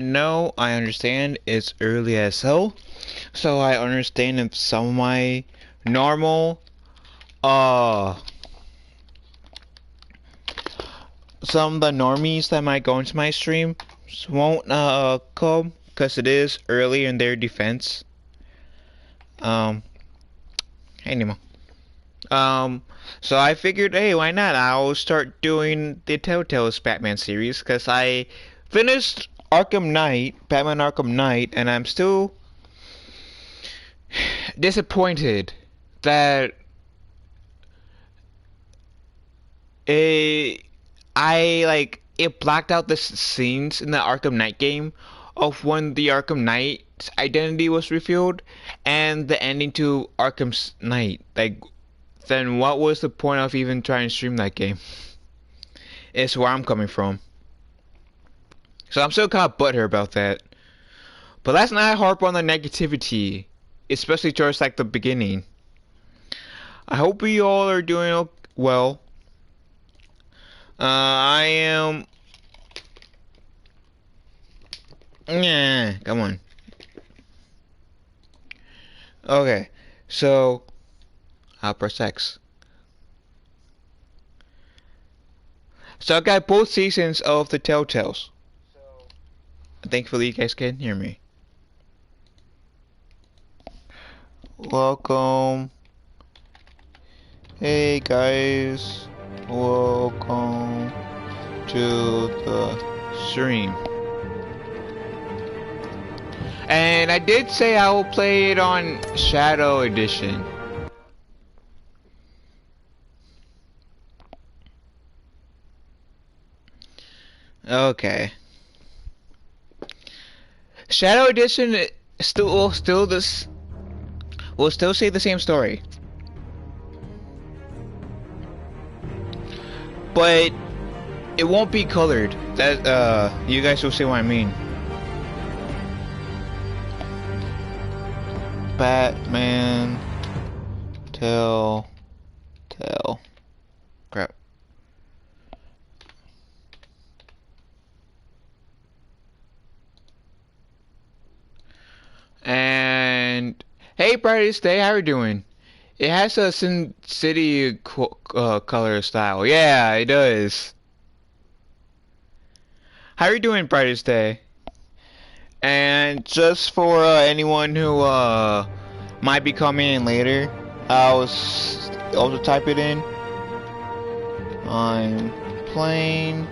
No, I understand it's early as hell, so I understand if some of my normal, uh, some of the normies that might go into my stream won't, come, because it is early in their defense. Um, anyway. Um, so I figured, hey, why not? I'll start doing the Telltale's Batman series, because I finished Arkham Knight, Batman Arkham Knight, and I'm still disappointed that it, it blacked out the scenes in the Arkham Knight game of when the Arkham Knight's identity was revealed and the ending to Arkham's Knight. Like, then what was the point of even trying to stream that game? Is where I'm coming from. So I'm still kind of butthurt about that. But let's not harp on the negativity, especially towards like the beginning. I hope we all are doing well. I am. Yeah, come on. Okay, so I'll press X. So I got both seasons of the Telltales. Thankfully, you guys can hear me. Welcome. Hey guys, welcome to the stream. And I did say I will play it on Shadow Edition. Okay. Shadow Edition will still say the same story. But it won't be colored. That you guys will see what I mean. Batman Telltale. Crap. And hey, brightest day, how are you doing? It has a Sin City color style. Yeah, it does. How are you doing, brightest day? And just for anyone who might be coming in later, I'll also type it in. I'm playing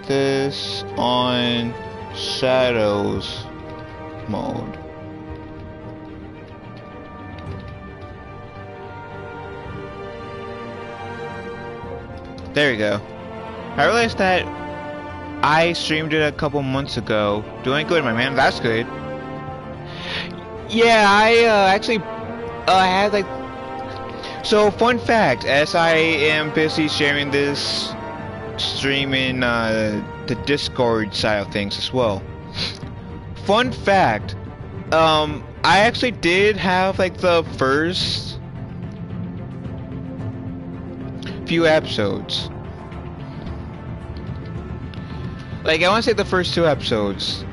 this on Shadows mode. There we go. I realized that I streamed it a couple months ago. Doing good, my man. That's good. Yeah, I actually had like. So, fun fact: as I am busy sharing this stream in the Discord side of things as well. Fun fact: I actually did have like the first few episodes. Like, I want to say the first 2 episodes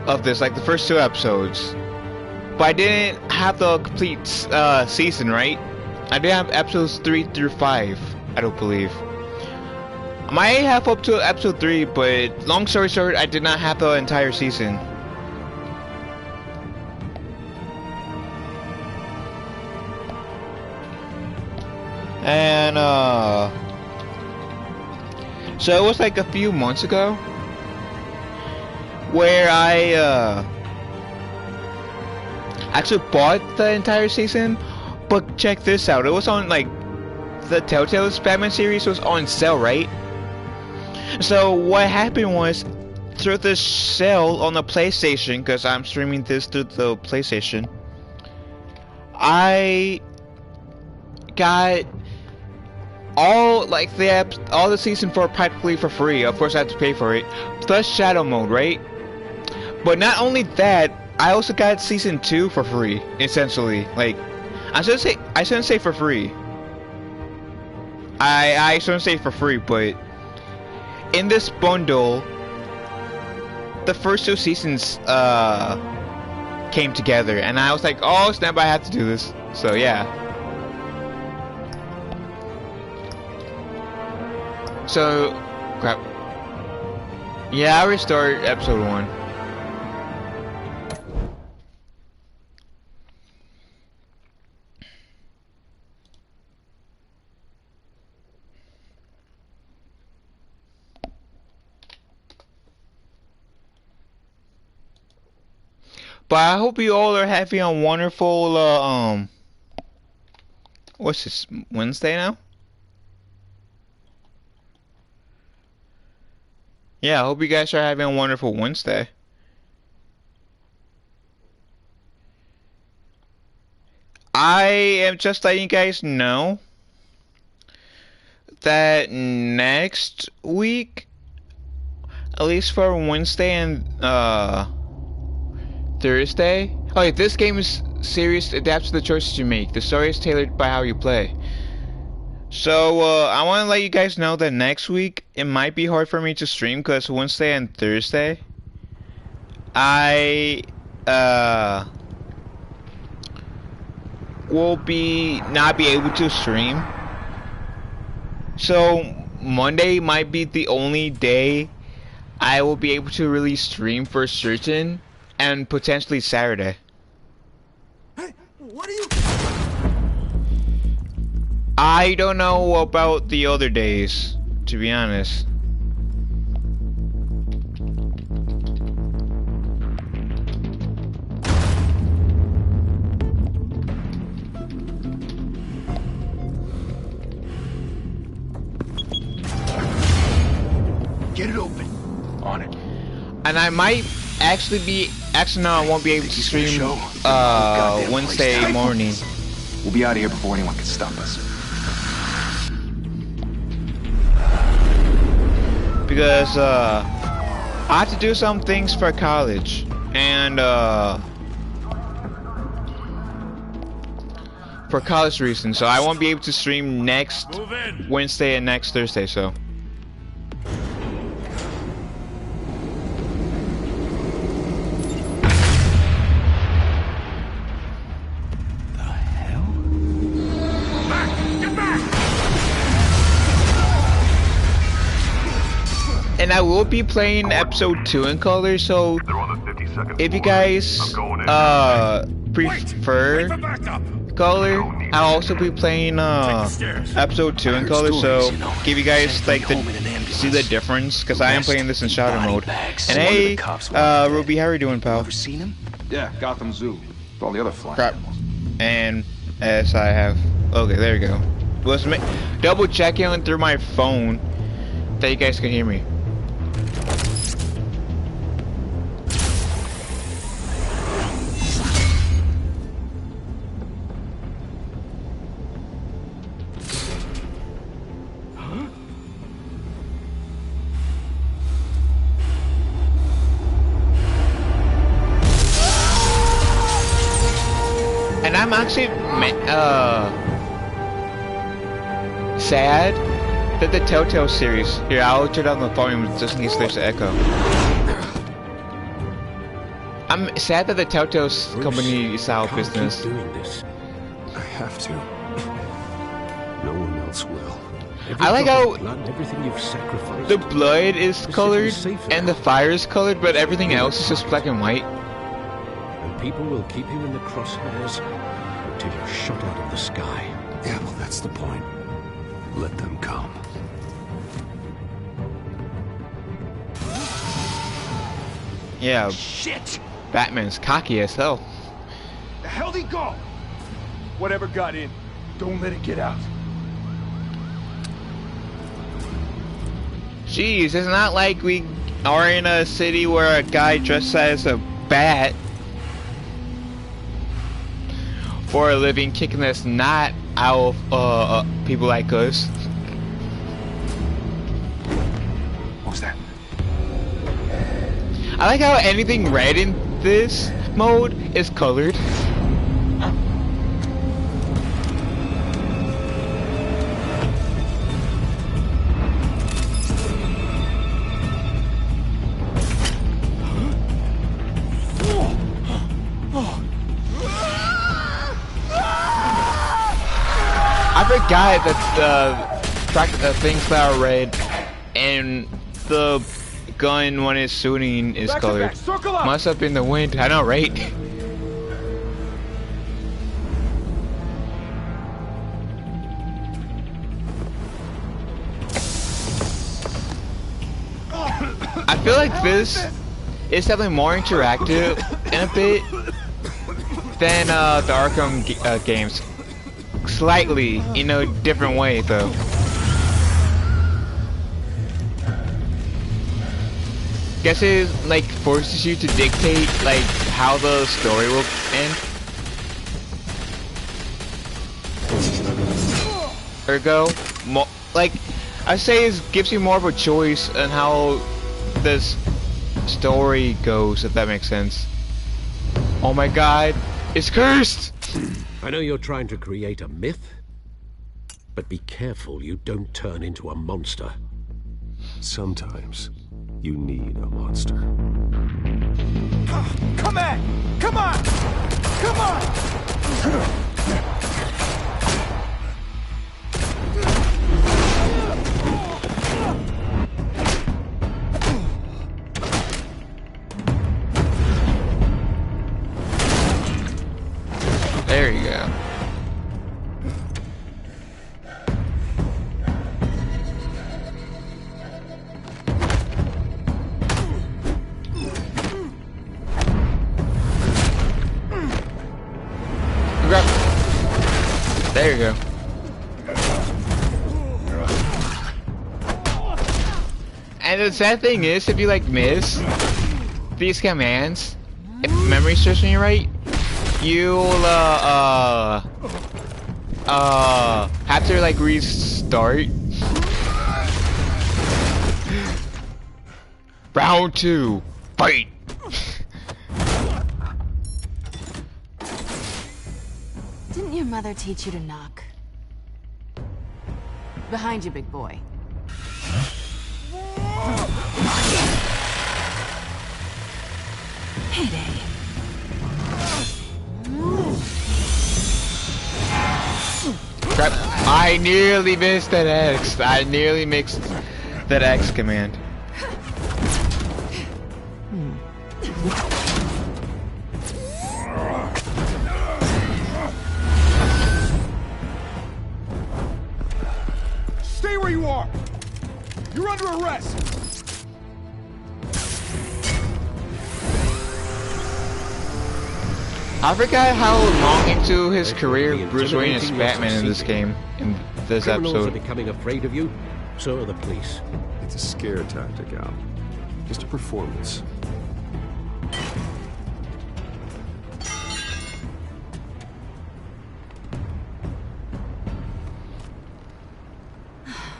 of this, like the first 2 episodes. But I didn't have the complete season, right? I did have episodes 3 through 5, I don't believe. I might have up to episode 3, but long story short, I did not have the entire season. And, so it was like a few months ago where I actually bought the entire season, but check this out. It was on like the Telltale's Batman series was on sale, right? So what happened was through the sale on the PlayStation, because I'm streaming this through the PlayStation, I got all the season 4 practically for free. Of course I had to pay for it, plus shadow mode, right? But not only that, I also got season 2 for free, essentially. Like, I shouldn't say for free. I shouldn't say for free, but in this bundle, the first 2 seasons came together, and I was like, oh snap, I have to do this. So yeah. So, crap. Yeah, I restored episode 1. But I hope you all are having a wonderful, what's this, Wednesday now? Yeah, I hope you guys are having a wonderful Wednesday. I am just letting you guys know that next week, at least for Wednesday and, Thursday. Oh, yeah, this game is series adapts to the choices you make. The story is tailored by how you play. So, I want to let you guys know that next week, it might be hard for me to stream because Wednesday and Thursday, I, will not be able to stream. So, Monday might be the only day I will be able to really stream for certain, and potentially Saturday. Hey, what are you? I don't know about the other days, to be honest. Get it open. On it. And I might actually no, I won't be able to stream Wednesday morning. We'll be out of here before anyone can stop us. Because I have to do some things for college, and for college reasons, so I won't be able to stream next Wednesday and next Thursday. So. And I will be playing episode 2 in color, so if you guys prefer color, I'll also be playing episode 2 in color, so give you guys like to see the difference, because I am playing this in shadow mode. And hey, Ruby, how are you doing, pal? Ever seen him? Yeah, Gotham Zoo. With all the other flying animals. And as I have, okay, there you go. Was double checking through my phone that you guys can hear me. And I'm actually sad that the Telltale series. Here, I'll turn down the volume just in case there's an echo. I'm sad that the Telltale company is out of business. Keep doing this. I have to. No one else will. I like how everything you've sacrificed. the blood is colored and the fire is colored, but everything else is just black and white. And people will keep him in the crosshairs until you're shot out of the sky. Yeah, well, that's the point. Let them come. Yeah, Shit! Batman's cocky as hell. The hell'd he go? Whatever got in, don't let it get out. Jeez, it's not like we are in a city where a guy dressed as a bat for a living kicking us not out of people like us. What was that? I like how anything red in this mode is colored. I forgot that the things that are red and the gun when it's shooting is Back to colored. back. Circle up. Must have been the wind. I know, right? I feel like this is definitely more interactive in a bit than the Arkham games. Slightly, in a different way, though. Guess it like forces you to dictate like how the story will end. Ergo, like I say, it gives you more of a choice on how this story goes, if that makes sense. Oh my God, it's cursed! I know you're trying to create a myth, but be careful you don't turn into a monster. Sometimes you need a monster. Come at! Come on! Come on! There you go. There you go. And the sad thing is, if you like miss these commands, if memory serves me right, you'll have to like restart. Round 2, fight. Didn't your mother teach you to knock? Behind you, big boy. Heyday. Crap. I nearly missed that X. I nearly mixed that X command. Stay where you are! You're under arrest! I forgot how long into his career Bruce Wayne is Batman in this game, in this Criminals are episode. becoming afraid of you, so are the police. It's a scare tactic, Al. Just a performance.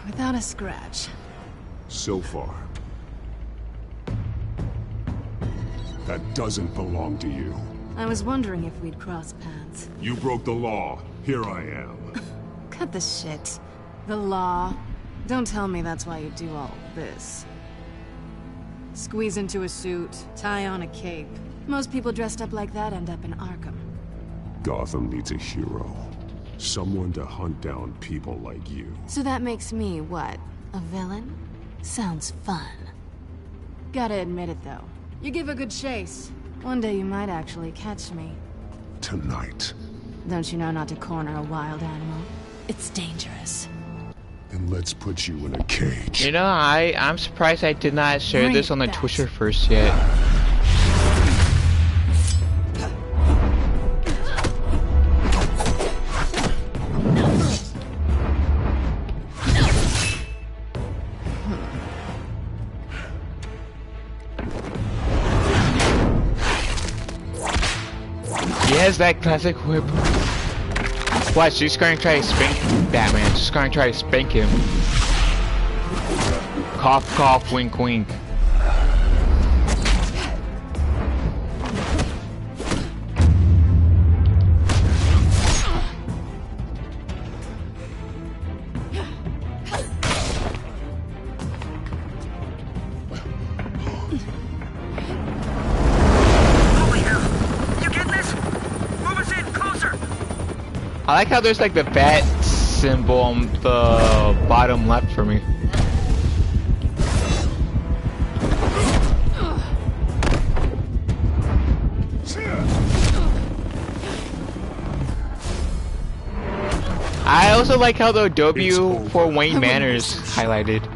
Without a scratch. So far. That doesn't belong to you. I was wondering if we'd cross paths. You broke the law. Here I am. Cut the shit. The law. Don't tell me that's why you do all this. Squeeze into a suit, tie on a cape. Most people dressed up like that end up in Arkham. Gotham needs a hero. Someone to hunt down people like you. So that makes me, what, a villain? Sounds fun. Gotta admit it, though. You give a good chase. One day you might actually catch me. Tonight. Don't you know not to corner a wild animal? It's dangerous. Then let's put you in a cage. You know, I'm surprised I did not share this on the That. Twitter first yet. Yes, that classic whip. Watch, she's going to try to spank Batman. She's going to try to spank him. Cough, cough, wink, wink. I like how there's like the bat symbol on the bottom left for me. I also like how the W for Wayne Manor is highlighted.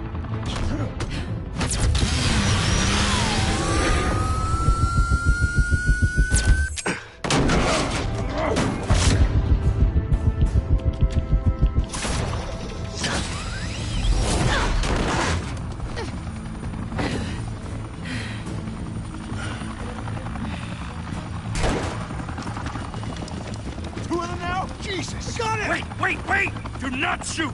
Two of them now? Jesus! Got it! Wait! Do not shoot!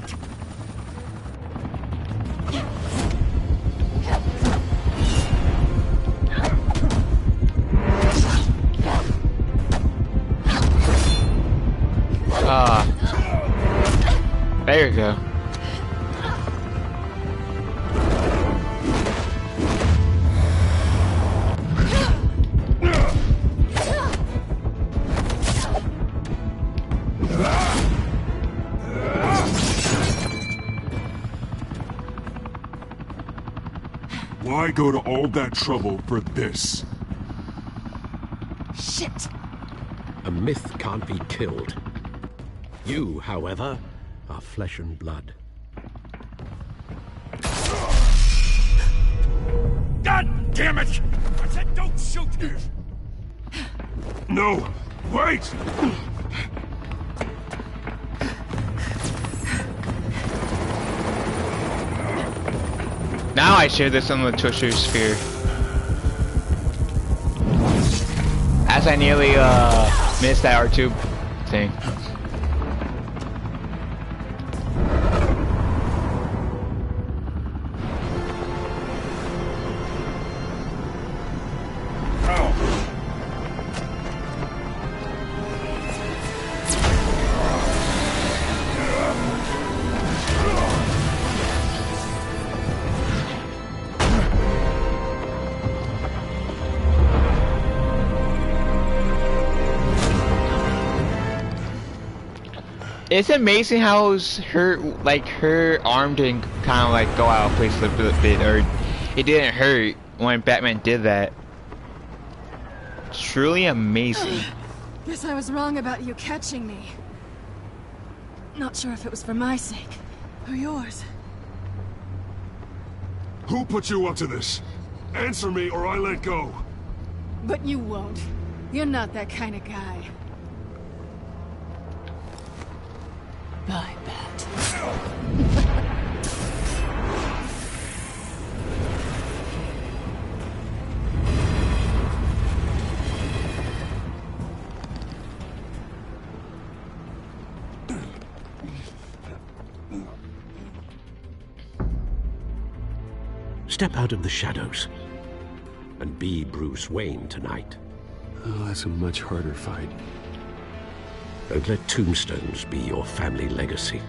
There you go. Why go to all that trouble for this? Shit! A myth can't be killed. You, however, are flesh and blood. God damn it! I said don't shoot! No! Wait! Now I share this on the Twister sphere. As I nearly missed that R2 thing. It's amazing how her arm didn't kind of like go out of place a bit, or it didn't hurt when Batman did that. It's truly amazing. Guess I was wrong about you catching me. Not sure if it was for my sake or yours. Who put you up to this? Answer me or I let go. But you won't. You're not that kind of guy. Bye, Bat. Step out of the shadows and be Bruce Wayne tonight. Oh, that's a much harder fight. Don't let tombstones be your family legacy.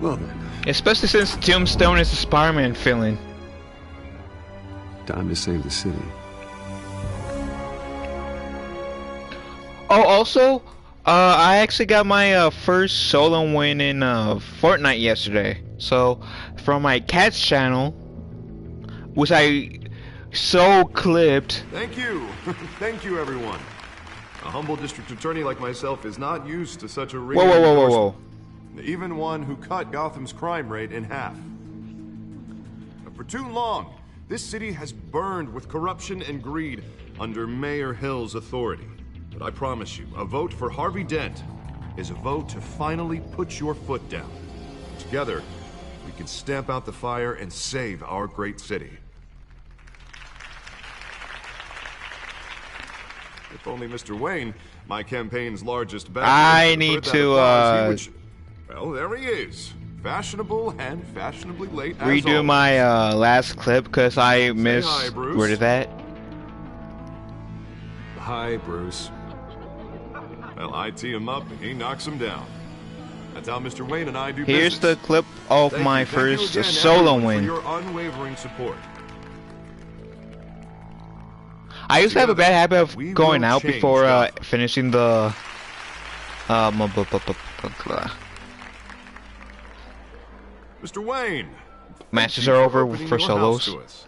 Well then, Especially since Tombstone is a Spider-Man villain. time to save the city. Oh, also, I actually got my first solo win in Fortnite yesterday. So, from my Cats channel, which I so clipped. Thank you. Thank you, everyone. A humble district attorney like myself is not used to such a ringing Whoa. Even one who cut Gotham's crime rate in half. But for too long, this city has burned with corruption and greed under Mayor Hill's authority. But I promise you, a vote for Harvey Dent is a vote to finally put your foot down. Together, we can stamp out the fire and save our great city. If only Mr. Wayne, my campaign's largest backer, I heard need that to, applause, he would well, there he is. Fashionable and fashionably late as Redo always. my last clip because I missed. hi, Bruce. Where did that? Hi, Bruce. Well, I tee him up and he knocks him down. That's how Mr. Wayne and I do Here's the business. clip of Thank my you. Thank you first again, solo everyone, win. for your unwavering support. I used to have a bad habit We of going will out change before Gotham. finishing the Mr. Wayne! Matches thank you are for over opening for your house solos. to us.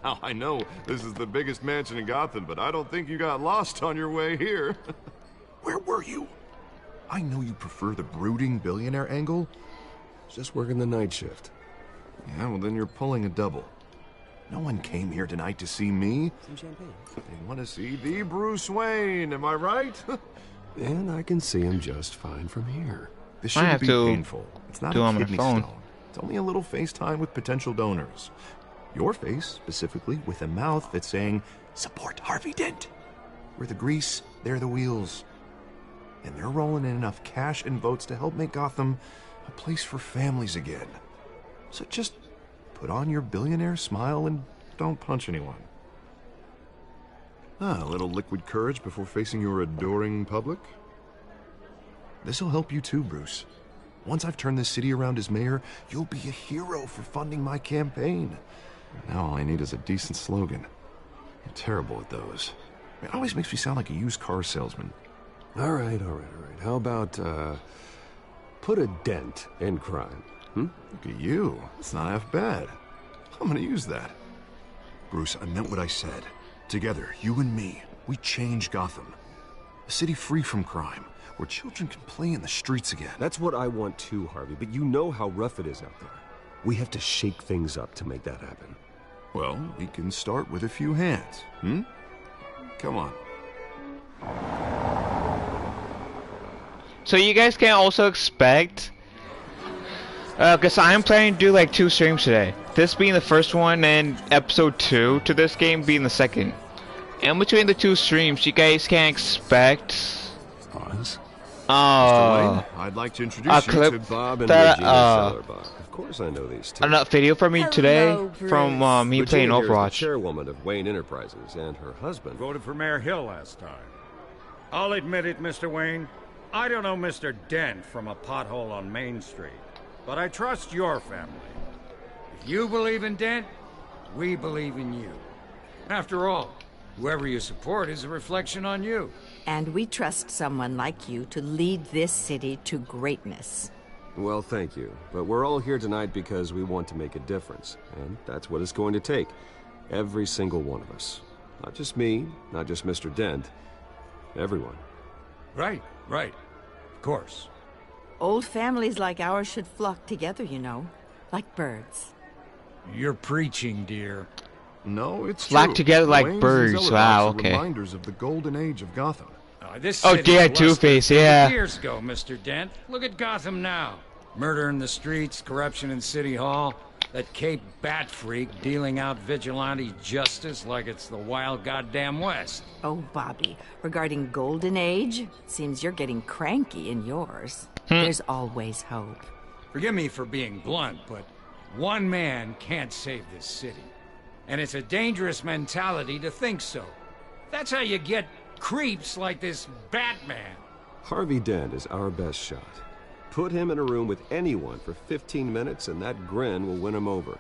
Now, I know this is the biggest mansion in Gotham, but I don't think you got lost on your way here. Where were you? I know you prefer the brooding billionaire angle. Just working the night shift. Yeah, well then you're pulling a double. No one came here tonight to see me. Some champagne. They want to see the Bruce Wayne, am I right? And I can see him just fine from here. This I shouldn't have be to painful. It's not do it a on my kidney phone. stone. It's only a little FaceTime with potential donors. Your face, specifically, with a mouth that's saying, support Harvey Dent. We're the grease, they're the wheels. And they're rolling in enough cash and votes to help make Gotham a place for families again. So just put on your billionaire smile and don't punch anyone. A little liquid courage before facing your adoring public. This'll help you too, Bruce. Once I've turned this city around as mayor, you'll be a hero for funding my campaign. Now all I need is a decent slogan. I'm terrible at those. It always makes me sound like a used car salesman. All right. How about, put a dent in crime? Look at you. It's not half bad. I'm gonna use that. Bruce, I meant what I said. Together, you and me, we change Gotham. A city free from crime, where children can play in the streets again. That's what I want too, Harvey, but you know how rough it is out there. We have to shake things up to make that happen. Well, we can start with a few hands, Come on. So you guys can also expect, because I'm planning to do like 2 streams today. This being the first one and episode 2 to this game being the second. And between the 2 streams, you guys can expect Pause. Mr. Wayne, I'd like to a introduce you clip to Bob and that Regina Sellerbach. Of course I know these two. a video from me today Bruce. from me Regina playing here is Overwatch. the chairwoman of Wayne Enterprises, and her husband. Voted for Mayor Hill last time. I'll admit it, Mr. Wayne. I don't know Mr. Dent from a pothole on Main Street, but I trust your family. If you believe in Dent, we believe in you. After all, whoever you support is a reflection on you. And we trust someone like you to lead this city to greatness. Well, thank you. But we're all here tonight because we want to make a difference. And that's what it's going to take. Every single one of us. Not just me, not just Mr. Dent. Everyone. Right. Of course. Old families like ours should flock together, you know, like birds. You're preaching, dear. No, it's Flock true. together like Waynes and birds. Zellerbachs Wow, are okay. Reminders of the golden age of Gotham. This Oh, city yeah, was less Two-Face, than 50 yeah. years ago, Mr. Dent. Look at Gotham now. Murder in the streets, corruption in City Hall, that Cape Bat freak dealing out vigilante justice like it's the wild goddamn West. Oh, Bobby, regarding Golden Age, it seems you're getting cranky in yours. Hmm. There's always hope. Forgive me for being blunt, but one man can't save this city. And it's a dangerous mentality to think so. That's how you get creeps like this Batman. Harvey Dent is our best shot. Put him in a room with anyone for 15 minutes and that grin will win him over.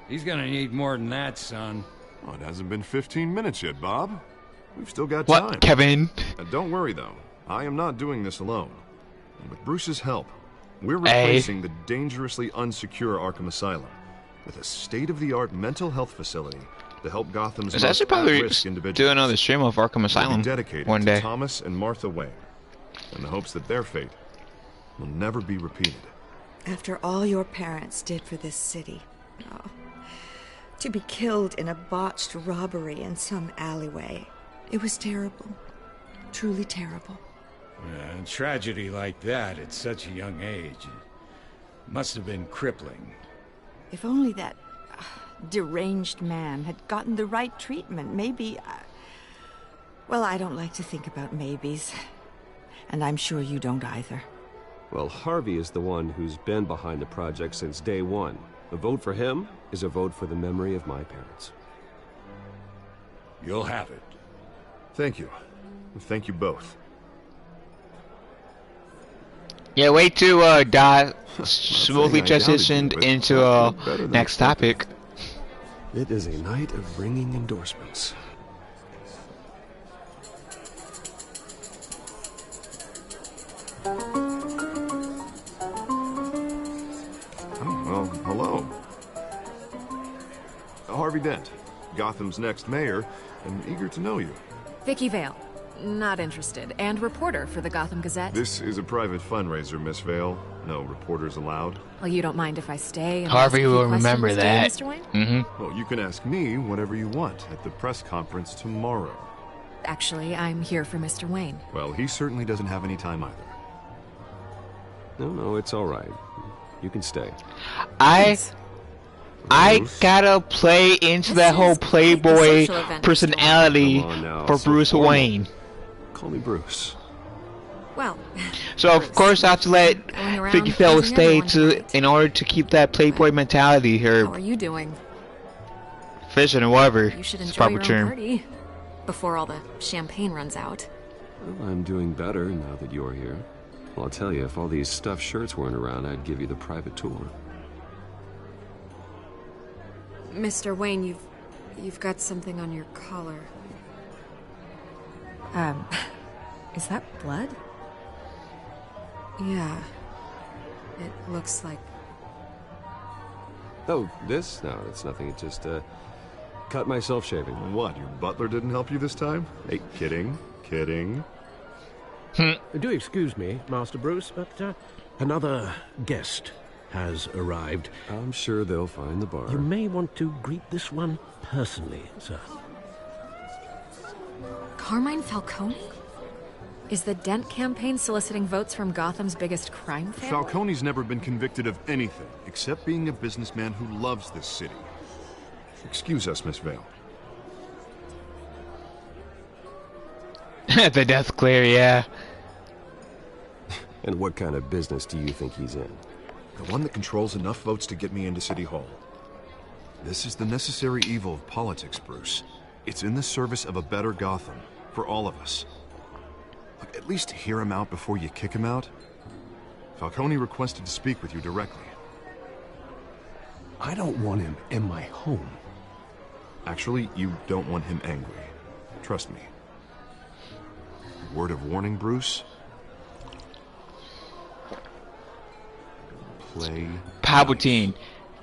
He's gonna need more than that, son. Oh, it hasn't been 15 minutes yet, Bob. We've still got What, time. Kevin? Don't worry, though. I am not doing this alone. And with Bruce's help, we're Hey. replacing the dangerously unsecure Arkham Asylum with a state-of-the-art mental health facility to help Gotham's It's most actually probably at-risk individuals. do another stream of Arkham We'll Asylum be dedicated one to day. Thomas and Martha Wayne, in the hopes that their fate will never be repeated. After all your parents did for this city. Oh, to be killed in a botched robbery in some alleyway. It was terrible. Truly terrible. A tragedy like that at such a young age must have been crippling. If only that deranged man had gotten the right treatment, maybe... well, I don't like to think about maybes. And I'm sure you don't either. Well, Harvey is the one who's been behind the project since day one. A vote for him is a vote for the memory of my parents. You'll have it. Thank you. Thank you both. Yeah, way to smoothly saying I doubted transitioned you, but into that went better than next expected. topic. It is a night of ringing endorsements. Harvey Dent, Gotham's next mayor, and eager to know you. Vicky Vale. Not interested. And reporter for the Gotham Gazette. This is a private fundraiser, Miss Vale. No reporters allowed. Well, you don't mind if I stay and Harvey ask a few will remember questions, do that. you, Mr. Wayne? Mm-hmm. Well, you can ask me whatever you want at the press conference tomorrow. Actually, I'm here for Mr. Wayne. Well, he certainly doesn't have any time either. No, it's all right. You can stay. I Bruce? gotta play into that whole Playboy personality Come on now, for so Bruce formal. Wayne. Call me Bruce. Well, So of course I have to let Going around Vicky Vale pleasing stay everyone tonight. in order to keep that Playboy mentality here, how are you doing? fishing or whatever. You should is enjoy proper your own term. party before all the champagne runs out. Well, I'm doing better now that you're here. Well, I'll tell you, if all these stuffed shirts weren't around, I'd give you the private tour. Mr. Wayne, you've got something on your collar. Is that blood? Yeah. It looks like... Oh, this? No, it's nothing. It just, cut myself shaving. What, your butler didn't help you this time? Hey, kidding. Do excuse me, Master Bruce, but another guest has arrived. I'm sure they'll find the bar. You may want to greet this one personally, sir. Carmine Falcone? Is the Dent campaign soliciting votes from Gotham's biggest crime family? Falcone's never been convicted of anything, except being a businessman who loves this city. Excuse us, Miss Vale. The death clear, yeah. And what kind of business do you think he's in? The one that controls enough votes to get me into City Hall. This is the necessary evil of politics, Bruce. It's in the service of a better Gotham, for all of us. Look, at least hear him out before you kick him out. Falcone requested to speak with you directly. I don't want him in my home. Actually, you don't want him angry. Trust me. Word of warning, Bruce? Play Palpatine.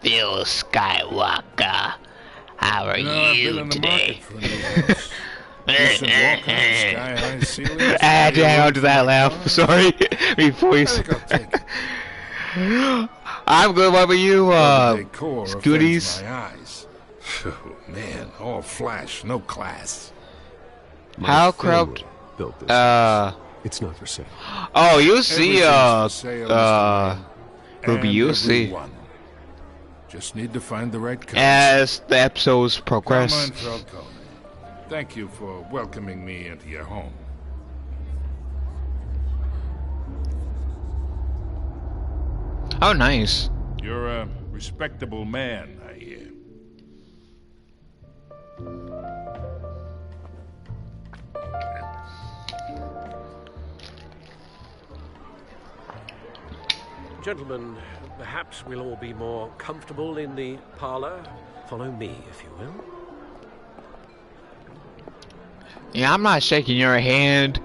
Phil Skywalker. How are I've been you in the today? market for a new house. Decent walkout, sky-high ceilings. I had to hang on to that laugh. Sorry. Before you. I think I'll take it. I'm good. What about you, The decor Scooties? offends my eyes. Oh, man, all flash, no class. How family corrupt? built this. It's not for sale. Oh, you'll see. Everything's for sale, Mr. Wayne. Ruby, And you'll see everyone. Just need to find the right currency. as the episodes progress. Carmine Falcone, thank you for welcoming me into your home. Oh, nice. You're a respectable man, I hear. Gentlemen, perhaps we'll all be more comfortable in the parlor. Follow me, if you will. Yeah, I'm not shaking your hand,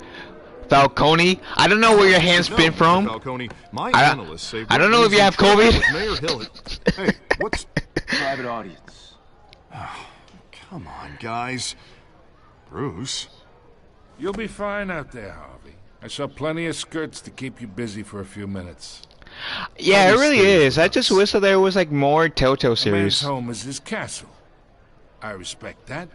Falcone. I don't know where your hand's No, been Mr. from. Falcone, my I- analysts say I don't know if you have COVID. Mayor Hill. Hey, what's... Private audience. Come on, guys. Bruce. You'll be fine out there, Harvey. I saw plenty of skirts to keep you busy for a few minutes. Yeah, it really Obviously, is. I just wish that there was like more Telltale A man's series. home is his castle. I respect that.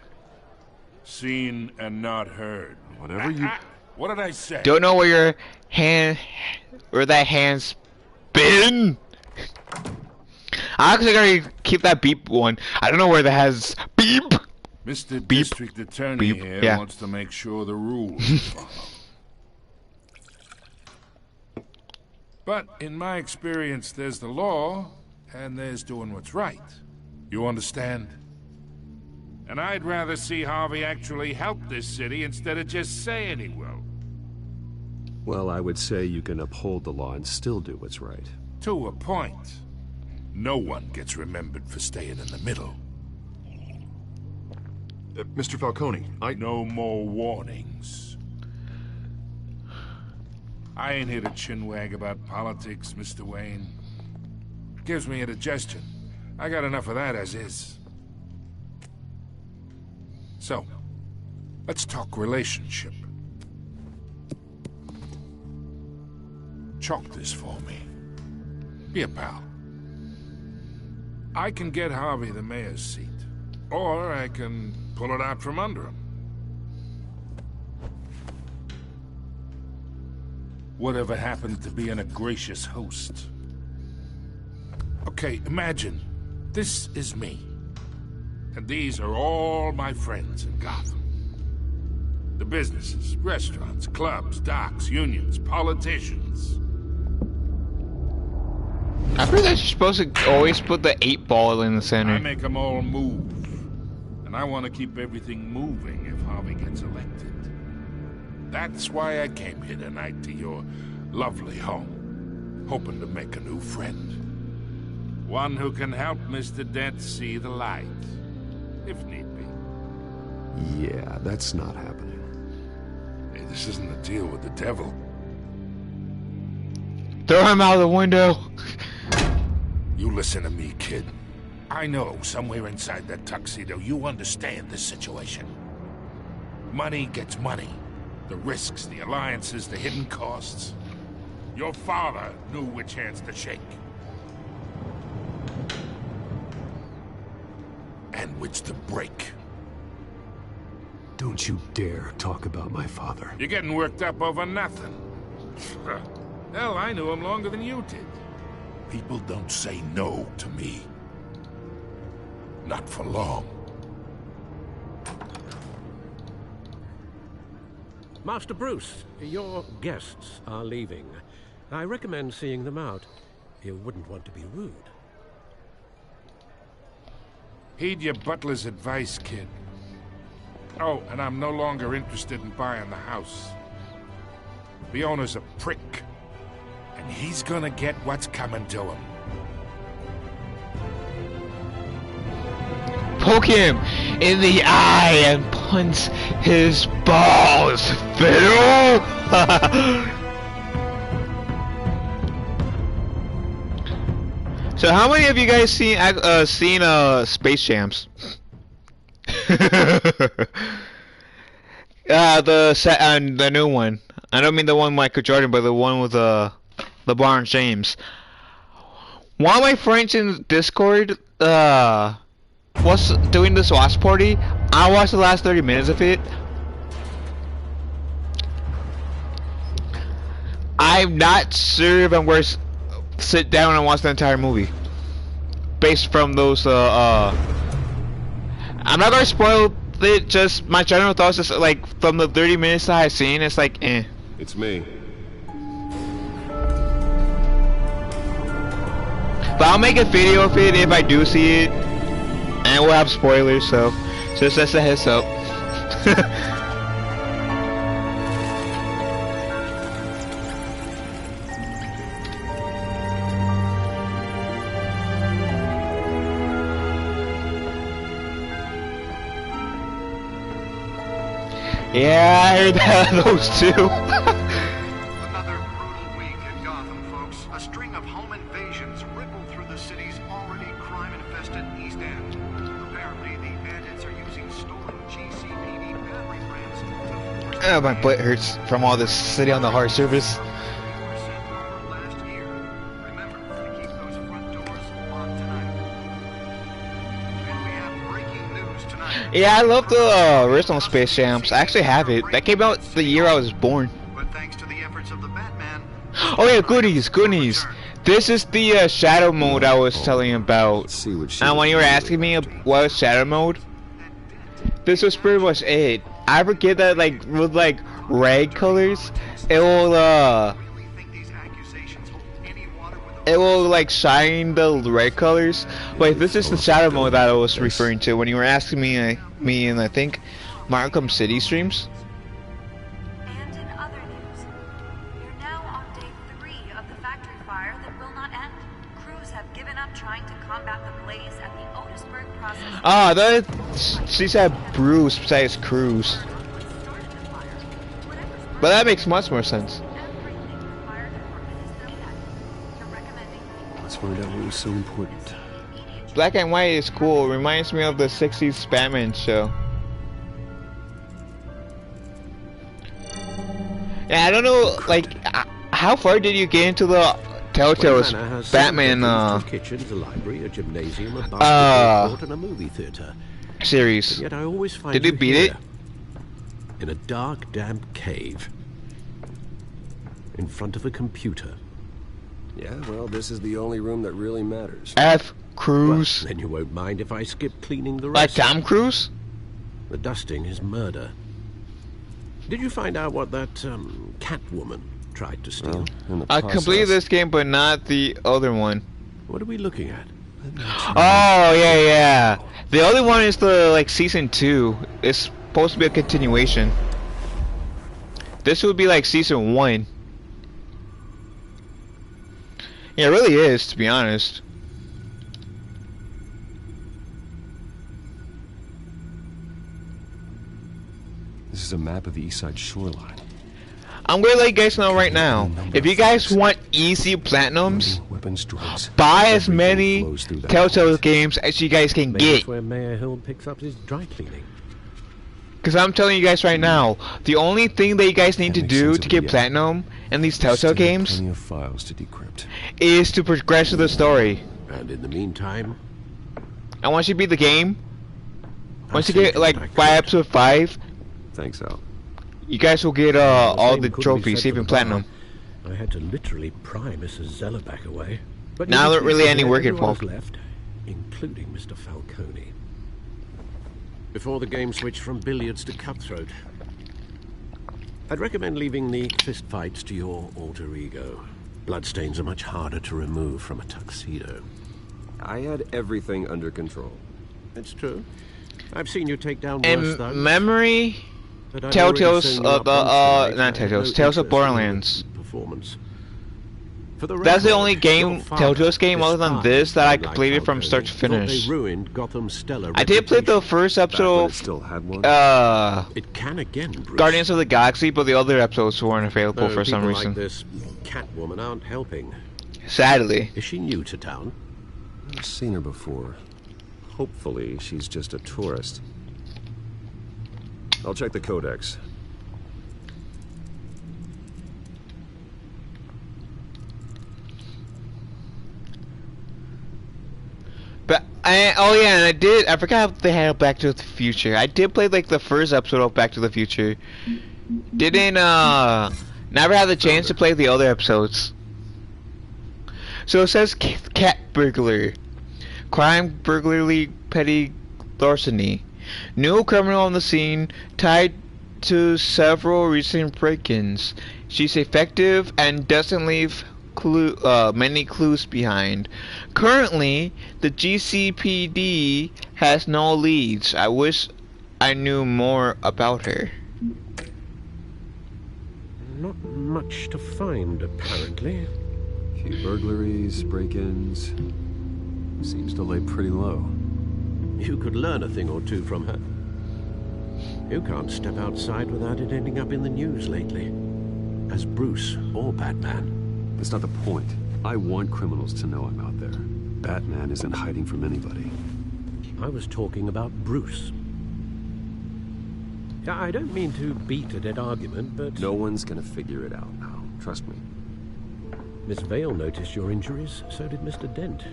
Seen and not heard. Whatever you... What did I say? Don't know where that hand's been. I'm actually gonna keep that beep one. I don't know where that has beep. Mr. Beep. District Attorney Beep. here Yeah. wants to make sure the rules are followed. But in my experience, there's the law, and there's doing what's right. You understand? And I'd rather see Harvey actually help this city instead of just saying he will. Well, I would say you can uphold the law and still do what's right. To a point. No one gets remembered for staying in the middle. Mr. Falcone, No more warnings. I ain't here to chinwag about politics, Mr. Wayne. Gives me indigestion. I got enough of that as is. So, let's talk relationship. Chalk this for me. Be a pal. I can get Harvey the mayor's seat, or I can pull it out from under him. Whatever happened to being a gracious host? Okay, imagine this is me, and these are all my friends in Gotham. The businesses, restaurants, clubs, docks, unions, politicians. I heard that you're supposed to always put the 8-ball in the center. I make them all move. And I want to keep everything moving if Harvey gets elected. That's why I came here tonight to your lovely home, hoping to make a new friend. One who can help Mr. Dent see the light, if need be. Yeah, that's not happening. Hey, this isn't a deal with the devil. Throw him out of the window. You listen to me, kid. I know somewhere inside that tuxedo you understand this situation. Money gets money. The risks, the alliances, the hidden costs. Your father knew which hands to shake. And which to break. Don't you dare talk about my father. You're getting worked up over nothing. Hell, I knew him longer than you did. People don't say no to me. Not for long. Master Bruce, your guests are leaving. I recommend seeing them out. You wouldn't want to be rude. Heed your butler's advice, kid. Oh, and I'm no longer interested in buying the house. The owner's a prick. And he's gonna get what's coming to him. Poke him in the eye and punch his balls, Fiddle! So how many of you guys seen Space Jams? The new one. I don't mean the one with Michael Jordan, but the one with LeBron James. One of my friends in Discord was doing this watch party. I watched the last 30 minutes of it. I'm not sure if I'm going to sit down and watch the entire movie based from those I'm not going to spoil it, just my general thoughts is like from the 30 minutes that I've seen, it's like eh. It's me. But I'll make a video of it if I do see it, and we'll have spoilers, so just as a heads up. Yeah, I heard that, those two. Another brutal week in Gotham, folks. A string of home invasions rippled through the city's already crime-infested East End. Apparently, the bandits are using stolen GCPD battery brands to force... My butt hurts from all this sitting on the hard surface. last year. Remember to keep those front doors locked tonight. And we have breaking news tonight. Yeah, I love the original Space Jams. I actually have it. That came out the year I was born. But thanks to the efforts of the Batman... Oh yeah, goodies. This is the shadow mode I was telling you about. And when you were asking me what was shadow mode, this was pretty much it. I forget that like with like red colors, it will like shine the red colors. Wait, this is the shadow mode that I was referring to when you were asking me in I think Markham City streams. And in other news, we're now on day 3 of the factory fire that will not end. Crews have given up trying to combat the blaze at the Otisburg process. Ah, that she said Bruce besides Cruz. But that makes much more sense. Let's find out what was so important. Black and white is cool. Reminds me of the 60s Batman show. Yeah, I don't know, like, how far did you get into the Telltale's Batman a kitchens, a library, a gymnasium, a basketball court, and a movie theater series? But yet I always find did you beat it? In a dark, damp cave, in front of a computer. Yeah, well, this is the only room that really matters. F. Cruise. Well, then you won't mind if I skip cleaning the Like rest. Tom Cruise? The dusting is murder. Did you find out what that Catwoman tried to steal? I completed this game, but not the other one. What are we looking at? Oh yeah. The other one is the like season 2. It's supposed to be a continuation. This would be like season 1. Yeah, it really is, to be honest. This is a map of the east side shoreline. I'm gonna let you guys know right now. If you guys want easy platinums, buy as many Telltale games as you guys can Maybe get. that's where Mayor Hill picks up his dry cleaning. Because I'm telling you guys right now, the only thing that you guys need to do to get platinum in these Telltale games Plenty of files to decrypt. is to progress through the story. And in the meantime, and once you beat the game, once you get like by episode 5, thanks, Al. You guys will get all the trophies, even platinum. I had to literally pry Mrs. Zellerback away. But now there really any work involved. Left, including Mr. Falcone. Before the game switched from billiards to cutthroat. I'd recommend leaving the fistfights to your alter ego. Bloodstains are much harder to remove from a tuxedo. I had everything under control. It's true. I've seen you take down worse thugs. Memory, Telltale's, not Telltale's, Tales of Borderlands. Performance. That's the only game, Telltale's game other than this, that I completed from start to finish. I did play the first episode of it can again, Guardians of the Galaxy, but the other episodes weren't available for some reason. Like this Catwoman aren't helping. Sadly. Is she new to town? I've seen her before. Hopefully, she's just a tourist. I'll check the codex. But oh yeah, and I forgot they had Back to the Future. I did play like the first episode of Back to the Future. Didn't never had the chance to play the other episodes. So it says cat burglar, crime, burglary, petty larceny, new criminal on the scene, tied to several recent break-ins. She's effective and doesn't leave many clues behind. Currently, the GCPD has no leads. I wish I knew more about her. Not much to find, apparently. Few burglaries, break-ins. Seems to lay pretty low. You could learn a thing or two from her. You can't step outside without it ending up in the news lately. As Bruce or Batman. That's not the point. I want criminals to know I'm out there. Batman isn't hiding from anybody. I was talking about Bruce. I don't mean to beat a dead argument, but... No one's gonna figure it out now. Trust me. Miss Vale noticed your injuries, so did Mr. Dent.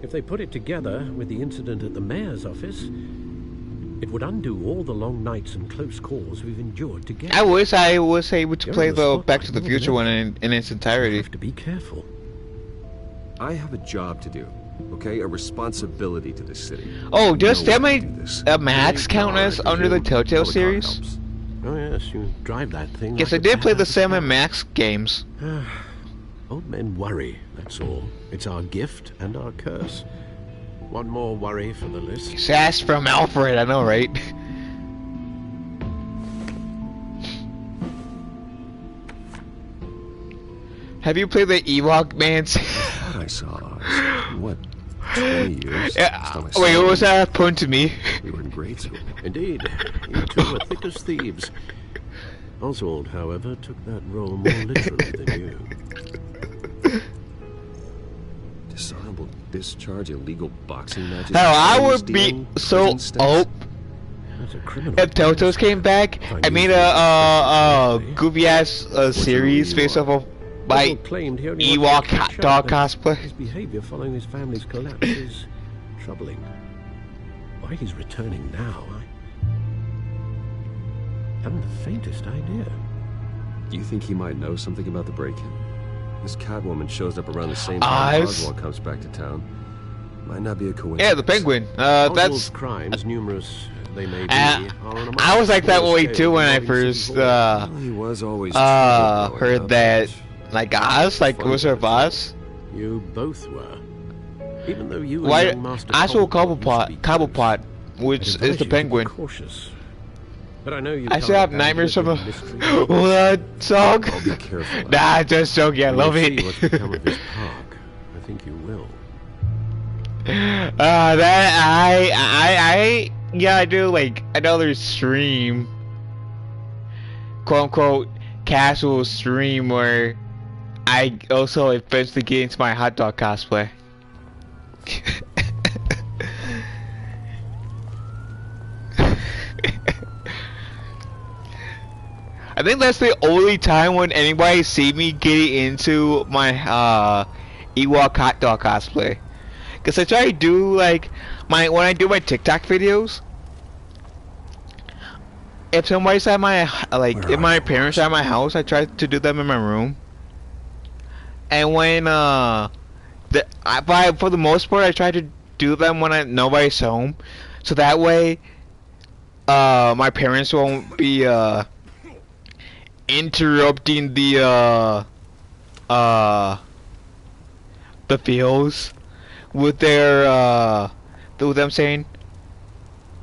If they put it together with the incident at the mayor's office, it would undo all the long nights and close calls we've endured together. I wish I was able to play the Back to the Future one in its entirety. You have to be careful. I have a job to do, okay? A responsibility to this city. Oh, does Max count as under the Telltale series? Oh yes, you drive that thing. Yes, like I did play the Sam and Max games. Old men worry, that's all. It's our gift and our curse. One more worry for the list. Sass from Alfred, I know, right? Have you played the Ewok Mans? I saw what, 20 years? Yeah, wait, what was that point to me? We were in grade school. Indeed, you two were thick as thieves. Oswald, however, took that role more literally than you. Dishonorable discharge, illegal boxing matches. Hell, I would be so as a criminal. If Telltale's came back, I made a goofy ass series based off of my claimed he only Ewok hot dog cosplay. His behavior following his family's collapse is troubling. Why he's returning now, I haven't the faintest idea. You think he might know something about the break-in? This Catwoman shows up around the same time Oswald comes back to town. Might not be a coincidence. Yeah, the Penguin. That's crimes, numerous they may be. I was like that way too when I first he was always heard that. Like us, like was her boss. You both were. Even though you Why? and Master Actual Cobblepot, which is the Penguin. Cautious. But I know you. I still have nightmares from what song? Be careful. Nah, just joking. I love it. What's become of this park? I think you will. Yeah, I do like another stream, quote unquote casual stream where I also eventually get into my hot dog cosplay. I think that's the only time when anybody see me getting into my Ewok hot dog cosplay. Cause I try to do like when I do my TikTok videos. If somebody's at my if my parents are at my house, I try to do them in my room. And when for the most part, I try to do them when nobody's home, so that way my parents won't be interrupting the feels with their with them saying,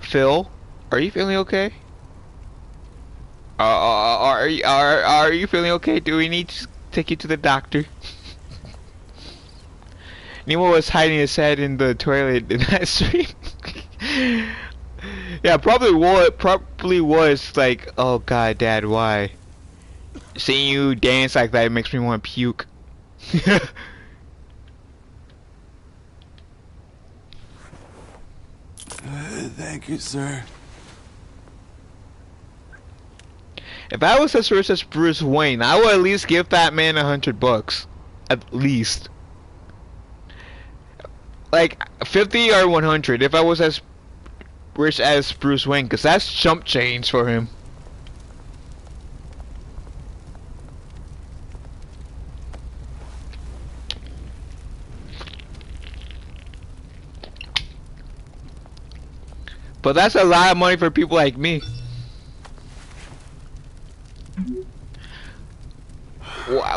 "Phil, are you feeling okay? Are you feeling okay? Do we need to take you to the doctor?" Nemo was hiding his head in the toilet in that stream. Yeah, probably was like, "Oh God, Dad, why? Seeing you dance like that makes me want to puke." Thank you, sir. If I was as rich as Bruce Wayne, I would at least give that man $100. At least. Like 50 or 100 if I was as rich as Bruce Wayne, because that's chump change for him. But that's a lot of money for people like me.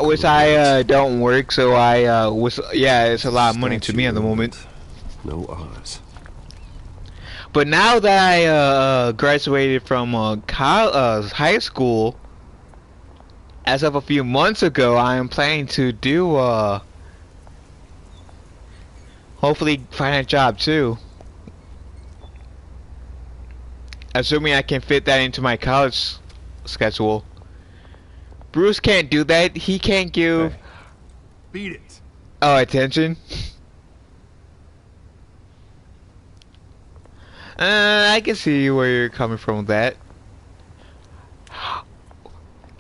Which I don't work, so it's a lot of money to me at the moment. No odds. But now that I graduated from high school, as of a few months ago, I am planning to do hopefully find a job too. Assuming I can fit that into my college schedule. Bruce can't do that. He can't give Beat it. attention. I can see where you're coming from with that.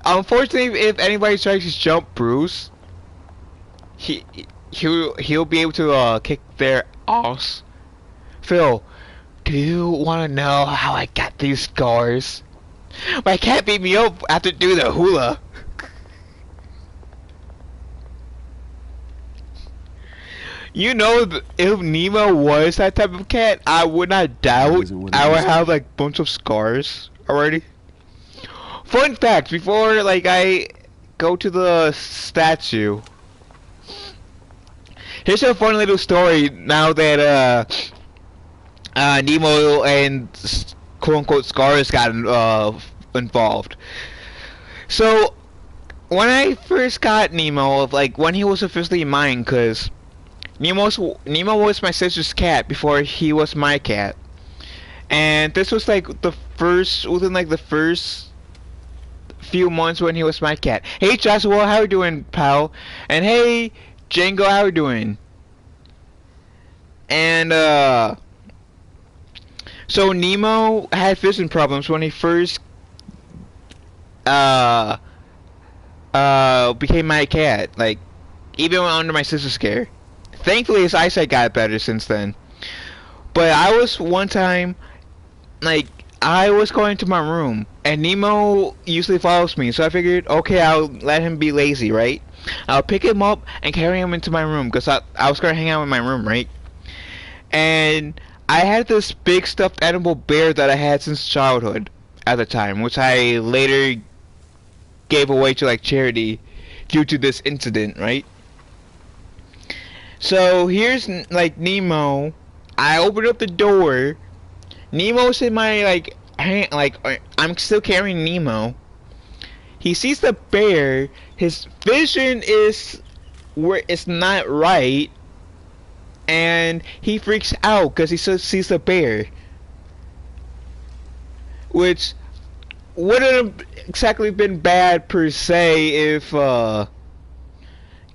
Unfortunately, if anybody tries to jump Bruce, he'll be able to kick their ass. Phil, do you want to know how I got these scars? But I can't beat me up after doing the hula. You know, if Nemo was that type of cat, I would not doubt I would have like a bunch of scars already. Fun fact, before like I go to the statue, here's a fun little story now that Nemo and quote-unquote scars got involved. So when I first got Nemo, like when he was officially mine, cause Nemo was my sister's cat before he was my cat, and this was like within the first few months when he was my cat. Hey Joshua, how you doing, pal? And hey Django, how you doing? And So Nemo had vision problems when he first uh became my cat. Like even under my sister's care. Thankfully his eyesight got better since then. But I was one time like I was going to my room and Nemo usually follows me, so I figured okay, I'll let him be lazy, right? I'll pick him up and carry him into my room because I was gonna hang out in my room, right? And I had this big stuffed animal bear that I had since childhood at the time, which I later gave away to like charity due to this incident, right? So here's like Nemo. I opened up the door. Nemo's in my like hand, like I'm still carrying Nemo. He sees the bear. His vision is where it's not right, and he freaks out because he sees the bear, which wouldn't have exactly been bad per se if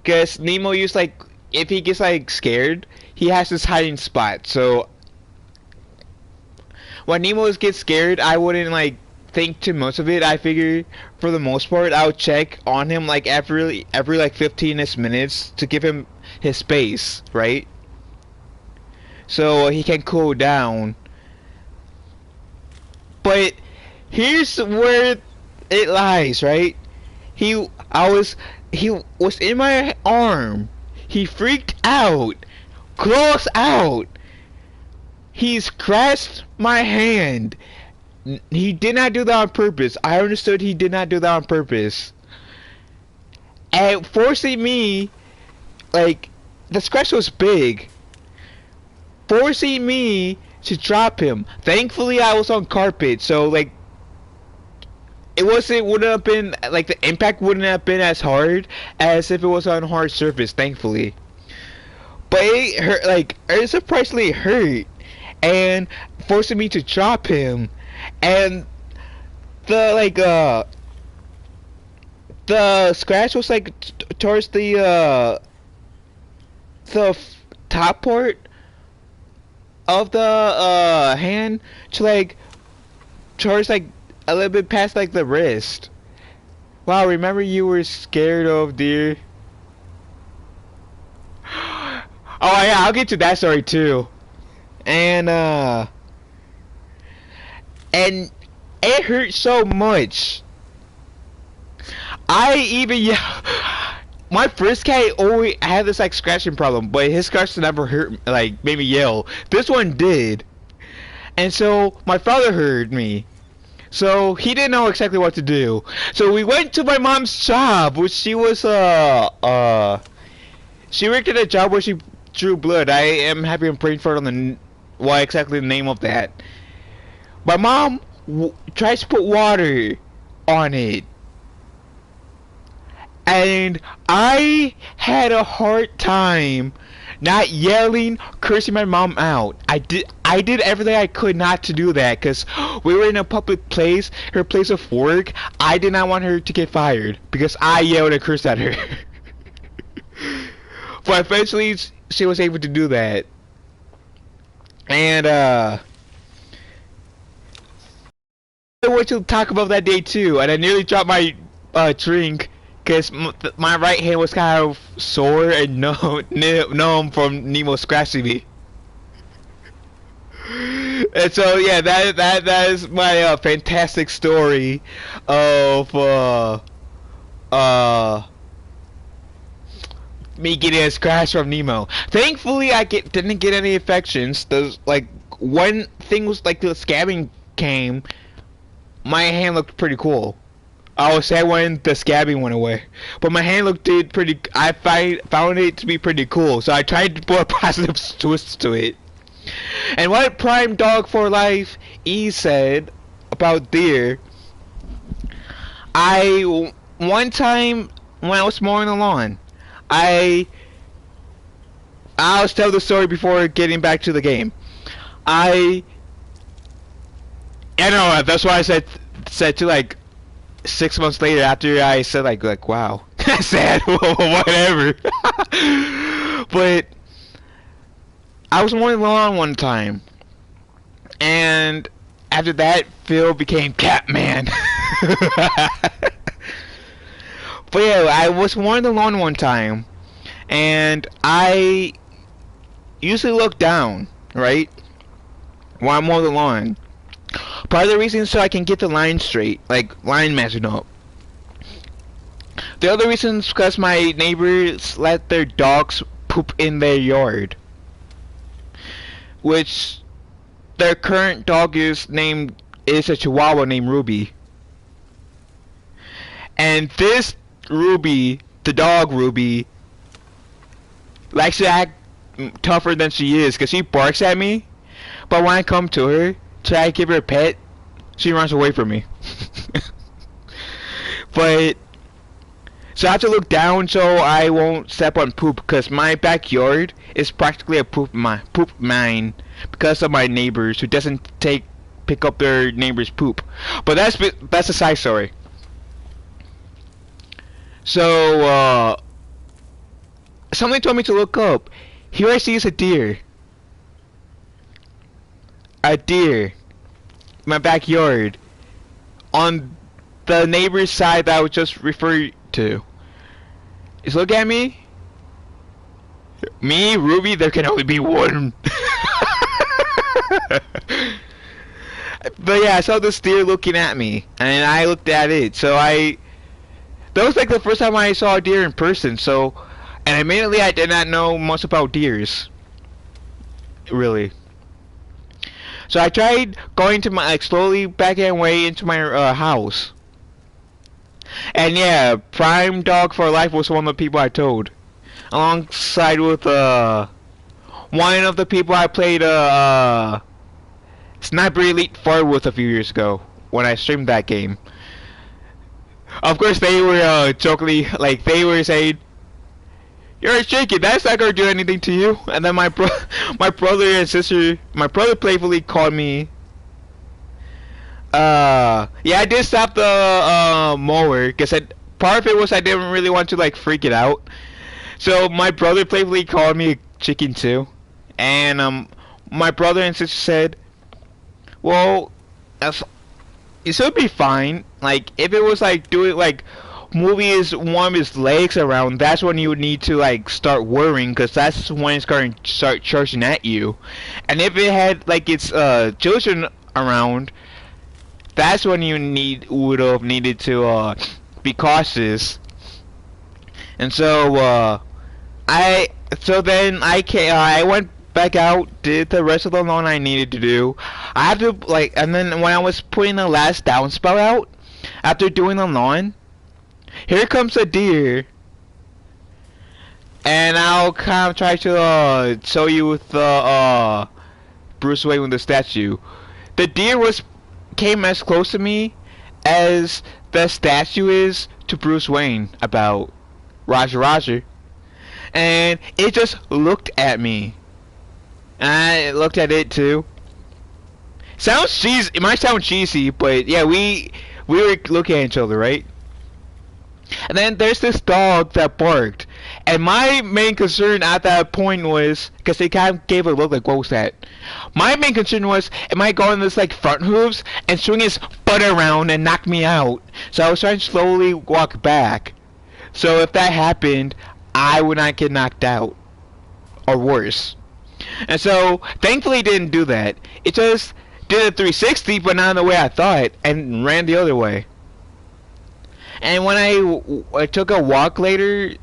because Nemo used like if he gets like scared, he has this hiding spot. So when Nemo gets scared, I wouldn't like think too much of it. I figure for the most part I would check on him like every like 15ish minutes to give him his space, right? So he can cool down. But here's where it lies, right? He was in my arm. He freaked out, claws out. He scratched my hand. He did not do that on purpose. I understood he did not do that on purpose. And forcing me, like, the scratch was big. Forcing me to drop him. Thankfully, I was on carpet, so, like, wouldn't have been, like, the impact wouldn't have been as hard as if it was on hard surface, thankfully. But it hurt, like, it surprisingly hurt. And forcing me to drop him. And the scratch was like towards the top part of the hand to like towards like a little bit past like the wrist. Wow, remember you were scared of deer? Oh yeah, I'll get to that story too. And it hurt so much. My first cat always had this like scratching problem, but his scratch never hurt, like made me yell. This one did. And so my father heard me. So he didn't know exactly what to do. So we went to my mom's job, which she was she worked at a job where she drew blood. I am happy and praying for it on the what exactly the name of that. My mom tries to put water on it, and I had a hard time not yelling, cursing my mom out. I did everything I could not to do that because we were in a public place, her place of work. I did not want her to get fired because I yelled and cursed at her. But eventually she was able to do that. And I want to talk about that day too, and I nearly dropped my drink because my right hand was kind of sore and numb from Nemo scratching me. And so yeah, that is my fantastic story of me getting a scratch from Nemo. Thankfully, didn't get any infections. There's like one thing was like the scabbing came. My hand looked pretty cool. I was sad when the scabbing went away, but my hand looked pretty. I found it to be pretty cool, so I tried to put a positive twist to it. And what Prime Dog for Life E said about deer. One time when I was mowing the lawn. I'll tell the story before getting back to the game. I know that's why I said to like 6 months later after I said like wow sad whatever. But I was mowing the lawn one time, And after that, Phil became Catman. But yeah, I was wandered alone one time, and I usually look down, right? While I'm on the lawn. Part of the reason is so I can get the line straight, like line matching up. The other reason is because my neighbors let their dogs poop in their yard. Which their current dog is a Chihuahua named Ruby. And this Ruby, the dog Ruby, likes to act tougher than she is because she barks at me. But when I come to her, try to give her a pet, she runs away from me. But so I have to look down so I won't step on poop because my backyard is practically a poop mine because of my neighbors who doesn't pick up their neighbors' poop. But that's a side story. So somebody told me to look up. Here I see is a deer. A deer. In my backyard. On the neighbor's side that I was just referring to. Just look at me. Me, Ruby, there can only be one. But yeah, I saw this deer looking at me, and I looked at it. So that was like the first time I saw a deer in person. So, and immediately I did not know much about deers. Really. So I tried going to my slowly backing way into my house. And yeah, Prime Dog for Life was one of the people I told. Alongside with one of the people I played Sniper Elite 4 with a few years ago when I streamed that game. Of course they were jokingly, like they were saying, "You're shaky, that's not gonna do anything to you." And then my brother playfully called me. Yeah, I did stop the mower because part of it was I didn't really want to like freak it out. So my brother playfully called me a chicken too, and my brother and sister said, "Well, it should be fine. Like if it was like doing like moving one of his legs around, that's when you would need to like start worrying because that's when it's going to start charging at you. And if it had like its children around, that's when you would have needed to be cautious." And so I went back out, did the rest of the lawn I needed to do. I had to and then when I was putting the last downspout out after doing the lawn, here comes a deer. And I'll kind of try to show you with the Bruce Wayne with the statue. The deer came as close to me as the statue is to Bruce Wayne about Roger. And it just looked at me. And I looked at it too. Sounds cheesy. It might sound cheesy, but yeah, we were looking at each other, right? And then there's this dog that barked. And my main concern at that point was, because they kind of gave a look like, what was that? My main concern was, it might go on this like front hooves and swing his butt around and knock me out. So I was trying to slowly walk back. So if that happened, I would not get knocked out. Or worse. And so, thankfully it didn't do that. It just did a 360, but not in the way I thought, and ran the other way. And when I took a walk later,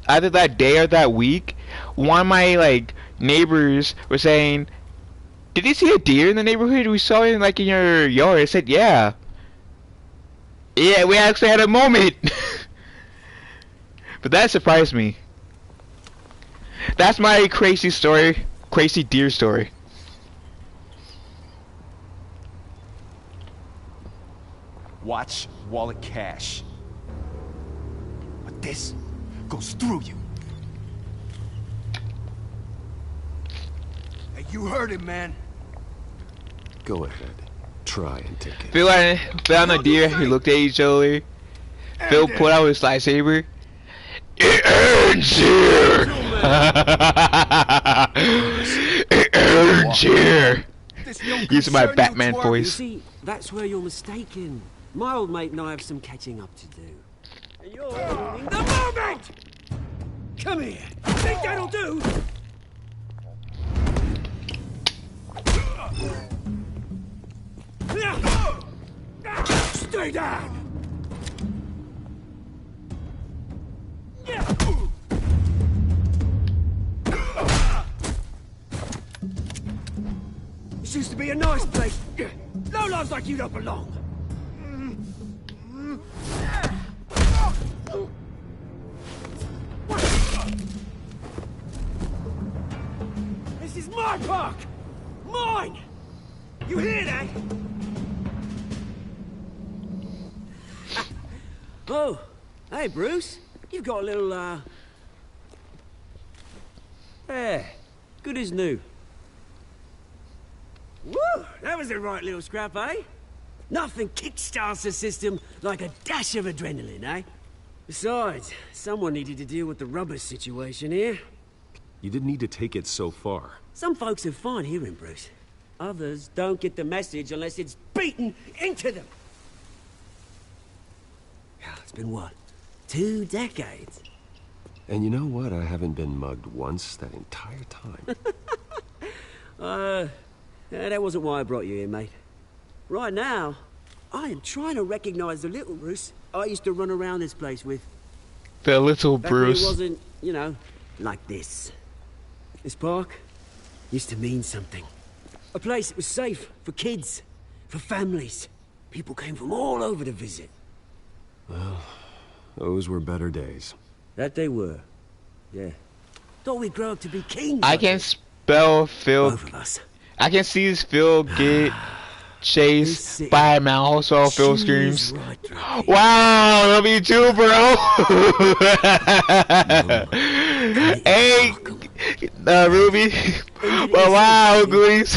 either that day or that week, one of my like neighbors were saying, "Did you see a deer in the neighborhood? We saw it like in your yard." I said, "Yeah." Yeah, we actually had a moment. But that surprised me. That's my crazy story, crazy deer story. Watch, wallet, cash. But this goes through you. Hey, you heard him, man. Go ahead. Try and take it. Phil found a deer. He looked at each other. Phil put out his lightsaber. It ends here. It ends here. this don't Using my concern you Batman twerp? You voice. see, that's where you're mistaken. My old mate and I have some catching up to do. And you're ruining the moment! Come here. Think that'll do? Stay down! This used to be a nice place. No lives like you don't belong. This is my park! Mine! You hear that? Oh, hey, Bruce. You've got a little, Yeah, good as new. Woo! That was a right little scrap, eh? Nothing kickstarts the system like a dash of adrenaline, eh? Besides, someone needed to deal with the rubber situation here. You didn't need to take it so far. Some folks are fine hearing, Bruce. Others don't get the message unless it's beaten into them. It's been what? 2 decades? And you know what? I haven't been mugged once that entire time. Yeah, that wasn't why I brought you here, mate. Right now, I am trying to recognize the little Bruce I used to run around this place with. The little Back when Bruce. it wasn't, you know, like this. This park used to mean something. A place that was safe for kids, for families. People came from all over to visit. Well, those were better days. That they were. Yeah. Thought we'd grow up to be kings. I can spell Phil. Both of us. I can see his Phil get chased by a mouse while Phil screams. Wow, love you too, bro. Hey, Ruby. Well, wow, Goonies.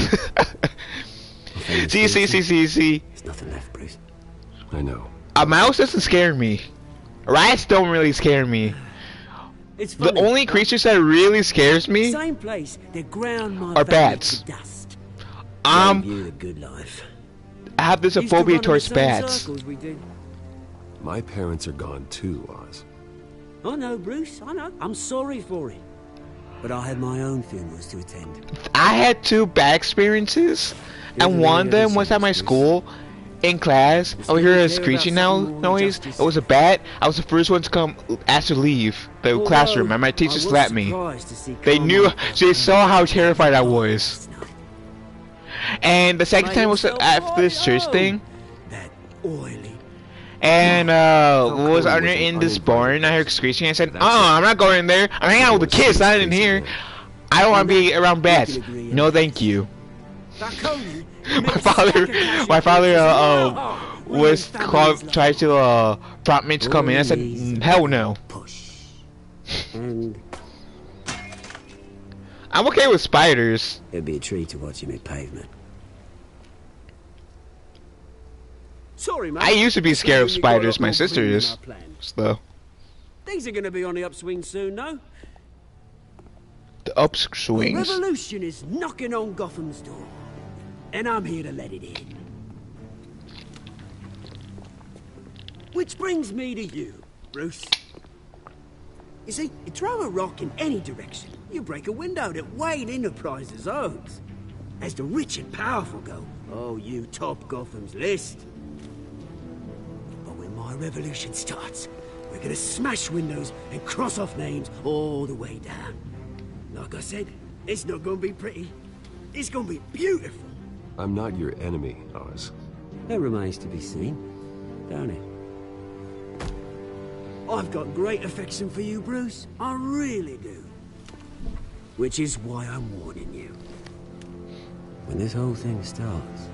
See. There's nothing left, Bruce. I know. A mouse doesn't scare me. Rats don't really scare me. It's The funny, only creatures that really scares me same place that ground my are family bats. to dust. Um, Gave you the good life. I have this Used to phobia run in the towards same bats. circles we did. My parents are gone too, Oz. I know, Bruce. I know. I'm sorry for it. But I had my own funerals to attend. I had 2 bad experiences, and one of them was at my school. In class, I would hear a screeching noise. It was a bat. I was the first one to come asked to leave the classroom, and my teacher slapped me. They knew, they saw how terrified I was. And the second time was after this church thing. And was under in this barn. I heard screeching. I said, I'm not going in there. I'm hanging out with the kids, not in here. I don't want to be around bats. No, thank you. my father was tried to prompt me to come in. I said, hell no. And I'm okay with spiders. it'd be a treat to watch him in pavement. Sorry, mate. I used to be scared of You got a lot spiders. My more sister green than is. I planned. So Things are gonna be on the upswing soon, no? the upswings. Revolution is knocking on Gotham's door, and I'm here to let it in. Which brings me to you, Bruce. You see, you throw a rock in any direction, you break a window that Wayne Enterprises owns. As the rich and powerful go, oh, you top Gotham's list. But when my revolution starts, we're gonna smash windows and cross off names all the way down. Like I said, it's not gonna be pretty. It's gonna be beautiful. I'm not your enemy, Oz. That remains to be seen, don't it? I've got great affection for you, Bruce. I really do. Which is why I'm warning you. When this whole thing starts,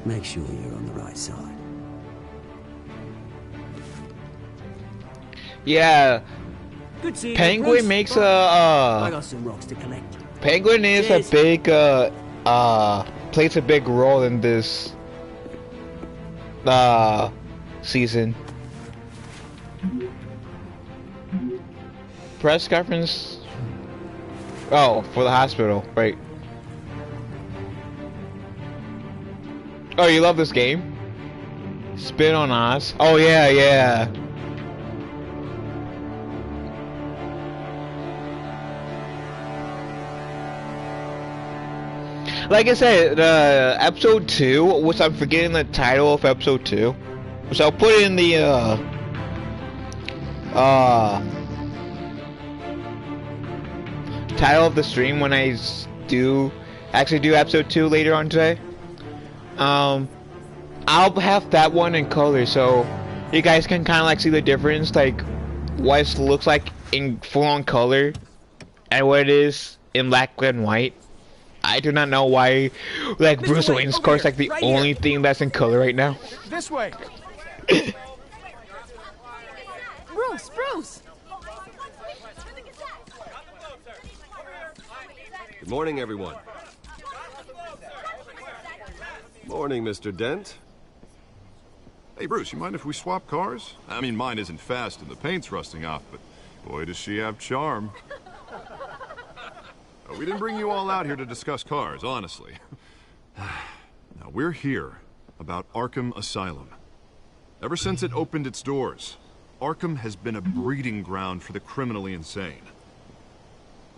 make sure you're on the right side. Yeah, Good seeing you, Penguin Bruce. makes I a got some rocks to collect. Penguin is Cheers. a big plays a big role in this season. Press conference. Oh, for the hospital, right? Oh, you love this game? Spin on Oz. Oh yeah, yeah. Like I said, episode 2, which I'm forgetting the title of episode 2, which I'll put in the title of the stream when I actually do episode 2 later on today. I'll have that one in color so you guys can kind of like see the difference, like what it looks like in full-on color and what it is in black and white. I do not know why, like, Mr. Bruce Wayne's car is like the only thing that's in color right now. This way. Bruce! Good morning, everyone. Morning, Mr. Dent. Hey, Bruce, you mind if we swap cars? I mean, mine isn't fast and the paint's rusting off, but boy, does she have charm. We didn't bring you all out here to discuss cars, honestly. Now, we're here about Arkham Asylum. Ever since it opened its doors, Arkham has been a breeding ground for the criminally insane.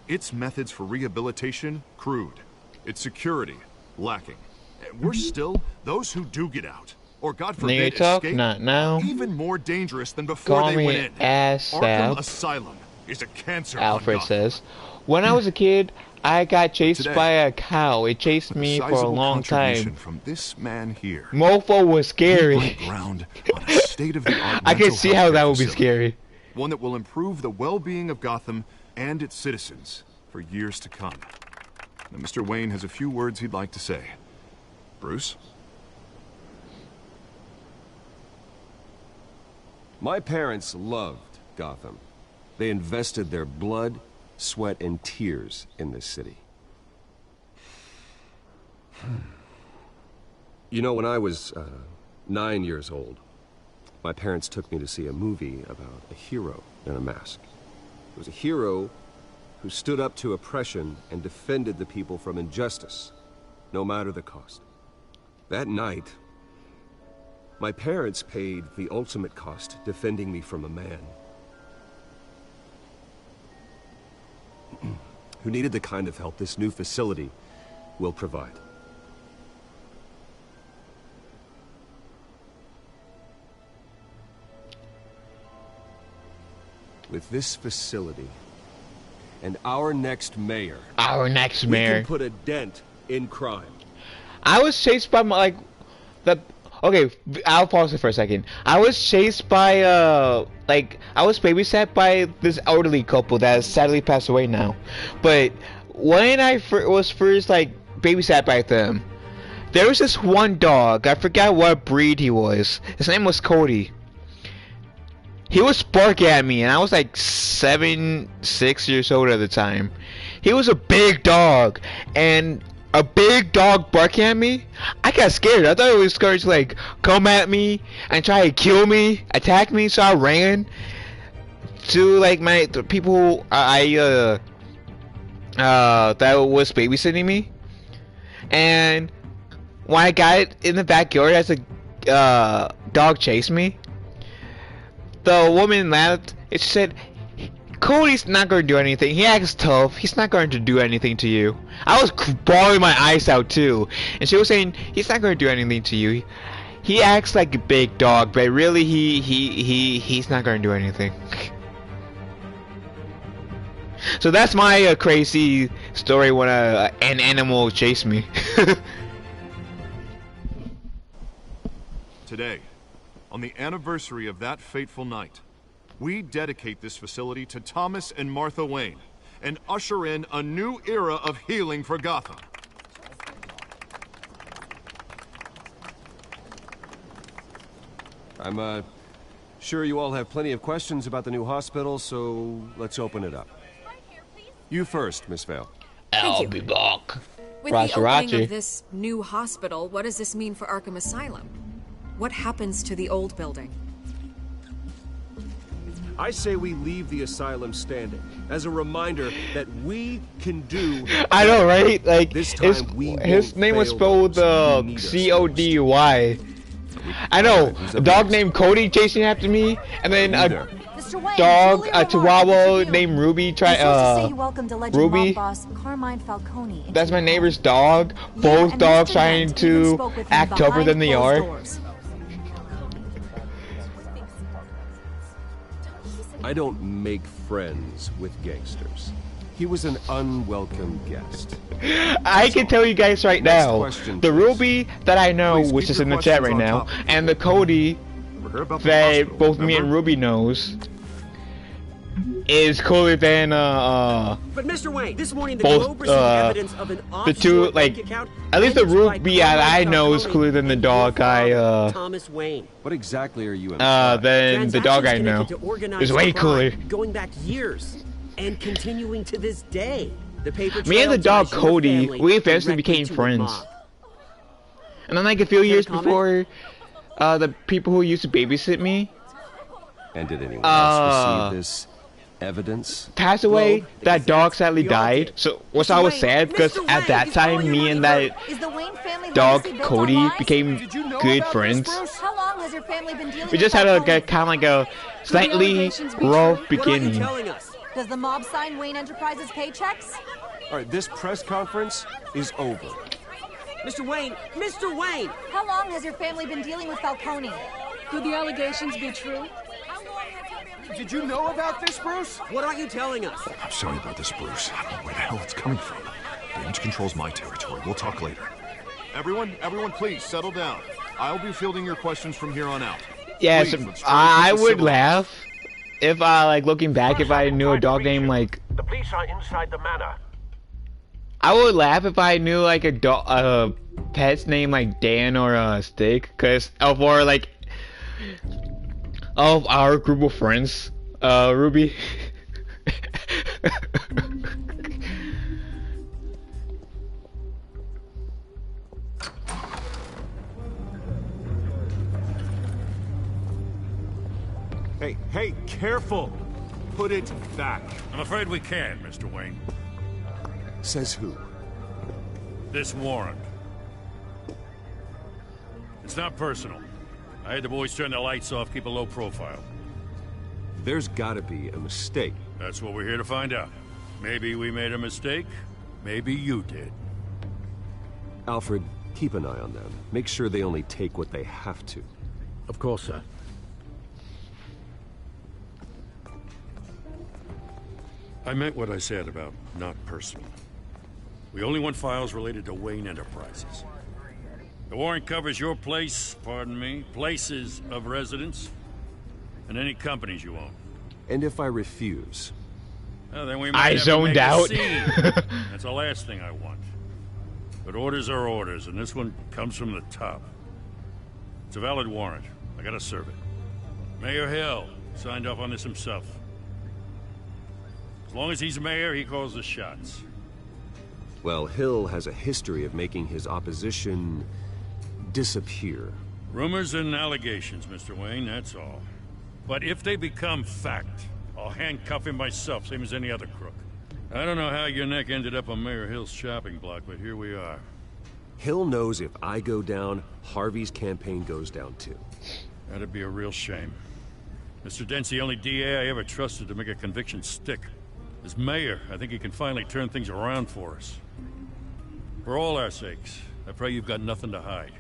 Its methods for rehabilitation, crude. Its security, lacking. And we're still, those who do get out, or God forbid escape, not now. even more dangerous than before Call they me went in. ASAP. Arkham Asylum is a cancer. Alfred says, when I was a kid, I got chased by a cow. It chased me for a long time. From this man here. Mofo was scary. Ground on a state-of-the-art I can see how that would be scary. One that will improve the well-being of Gotham and its citizens for years to come. Now, Mr. Wayne has a few words he'd like to say. Bruce? My parents loved Gotham. They invested their blood, sweat, and tears in this city. You know, when I was 9 years old, my parents took me to see a movie about a hero in a mask. It was a hero who stood up to oppression and defended the people from injustice, no matter the cost. That night, my parents paid the ultimate cost defending me from a man who needed the kind of help this new facility will provide. With this facility and our next mayor, we can put a dent in crime. I was chased by okay, I'll pause it for a second. I was chased by I was babysat by this elderly couple that has sadly passed away now. But when I was first like babysat by them, there was this one dog. I forgot what breed he was. His name was Cody. He was barking at me, and I was like 6 years old at the time. He was a big dog, and a big dog barking at me, I got scared. I thought it was going to like come at me and try to kill me, attack me, so I ran to like the people that was babysitting me. And when I got in the backyard as a dog chased me, the woman laughed and she said, Cody's not going to do anything. He acts tough. He's not going to do anything to you. I was bawling my eyes out too. And she was saying, he's not going to do anything to you. He acts like a big dog, but really he's not going to do anything. So that's my crazy story when an animal chased me. Today, on the anniversary of that fateful night, we dedicate this facility to Thomas and Martha Wayne and usher in a new era of healing for Gotham. I'm sure you all have plenty of questions about the new hospital, so let's open it up. You first, Miss Vale. I'll be back. With the opening of this new hospital, what does this mean for Arkham Asylum? What happens to the old building? I say we leave the asylum standing as a reminder that we can do. I know, right? Like this time his name was spelled Cody. I know. A dog named Cody chasing after me, and then a dog, a Chihuahua named Ruby. Ruby. That's my neighbor's dog. Both dogs trying to act tougher than they are. I don't make friends with gangsters. He was an unwelcome guest. I can tell you guys right now, the Ruby that I know, which is in the chat right now, and the Cody that both me and Ruby knows, is cooler than But Mr. Wayne, this morning the both evidence of an the two, like, at least the Ruby I know is cooler than the dog I Thomas Wayne. What exactly are you then the dog I know is way cooler. Going back years and continuing to this day. The paper Me and the dog Cody, we eventually became friends. And then like a few years before, the people who used to babysit me, and did anyone else receive this evidence? Passed away. That dog sadly died. So which I was sad because at that time, me and that dog Cody became good friends. How long has your family been dealing We just had a kind of like a slightly rough beginning. Does the mob sign Wayne Enterprises paychecks? All right, this press conference is over. Mr. Wayne! Mr. Wayne! How long has your family been dealing with Falcone? Could the allegations be true? Did you know about this, Bruce? What are you telling us? I'm sorry about this, Bruce. I don't know where the hell it's coming from. Damage control's my territory. We'll talk later. Everyone, please settle down. I'll be fielding your questions from here on out. Yes, Please, I would laugh if I looking back, if I knew a dog named like. The police are inside the manor. I would laugh if I knew like a dog, pet's name like Dan or Stick, cause of our like of our group of friends, Ruby. Hey, careful! Put it back. I'm afraid we can't, Mr. Wayne. Says who? This warrant. It's not personal. I had the boys turn the lights off, keep a low profile. There's gotta be a mistake. That's what we're here to find out. Maybe we made a mistake. Maybe you did. Alfred, keep an eye on them. Make sure they only take what they have to. Of course, sir. I meant what I said about not personal. We only want files related to Wayne Enterprises. The warrant covers your place, pardon me, places of residence, and any companies you own. And if I refuse? Well, then we might have to make a scene. That's the last thing I want. But orders are orders, and this one comes from the top. It's a valid warrant. I gotta serve it. Mayor Hill signed off on this himself. As long as he's mayor, he calls the shots. Well, Hill has a history of making his opposition disappear. Rumors and allegations, Mr. Wayne, that's all. But if they become fact, I'll handcuff him myself, same as any other crook. I don't know how your neck ended up on Mayor Hill's shopping block, but here we are. Hill knows if I go down, Harvey's campaign goes down too. That'd be a real shame. Mr. Dent's the only DA I ever trusted to make a conviction stick. As mayor, I think he can finally turn things around for us. For all our sakes, I pray you've got nothing to hide.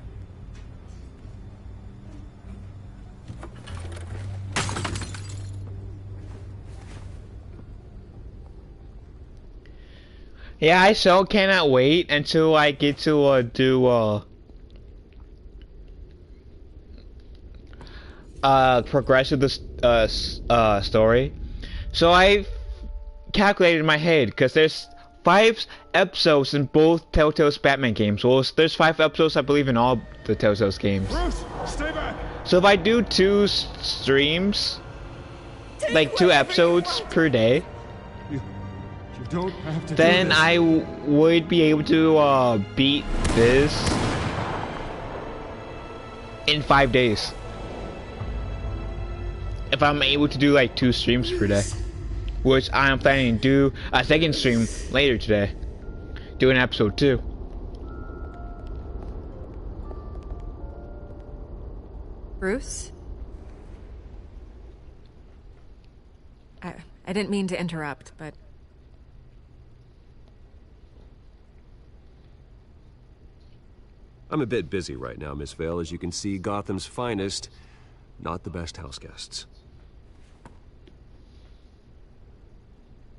Yeah, I so cannot wait until I get to do progress with this story. So I calculated in my head because there's 5 episodes in both Telltale's Batman games. Well, there's 5 episodes, I believe, in all the Telltale's games. Bruce, stay back. So if I do 2 streams, like 2 episodes per day, You don't have to then do this. I would be able to beat this in 5 days. if I'm able to do like 2 streams per day, which I am planning to do a second stream later today, doing episode 2. Bruce? I didn't mean to interrupt, but... I'm a bit busy right now, Miss Vale. As you can see, Gotham's finest, not the best house guests.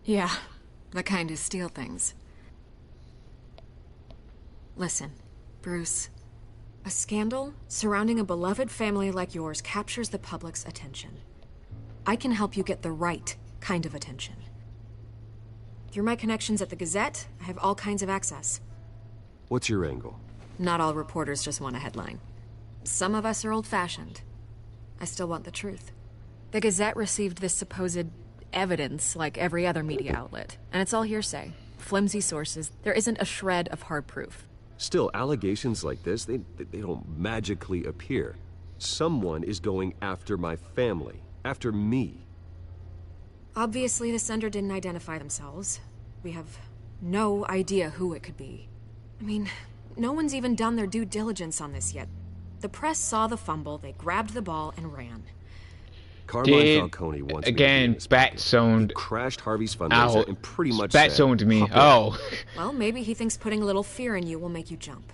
Yeah, the kind who steal things. Listen, Bruce. A scandal surrounding a beloved family like yours captures the public's attention. I can help you get the right kind of attention. Through my connections at the Gazette, I have all kinds of access. What's your angle? Not all reporters just want a headline. Some of us are old-fashioned. I still want the truth. The Gazette received this supposed evidence like every other media outlet, and it's all hearsay. Flimsy sources. There isn't a shred of hard proof. Still, allegations like this, they don't magically appear. Someone is going after my family, after me. Obviously, the sender didn't identify themselves. We have no idea who it could be. I mean, no one's even done their due diligence on this yet. The press saw the fumble, they grabbed the ball and ran. Carmine Falcone wants again, bat zoned. Crashed Harvey's fundraiser and pretty much bat zoned me. Oh. Well, maybe he thinks putting a little fear in you will make you jump.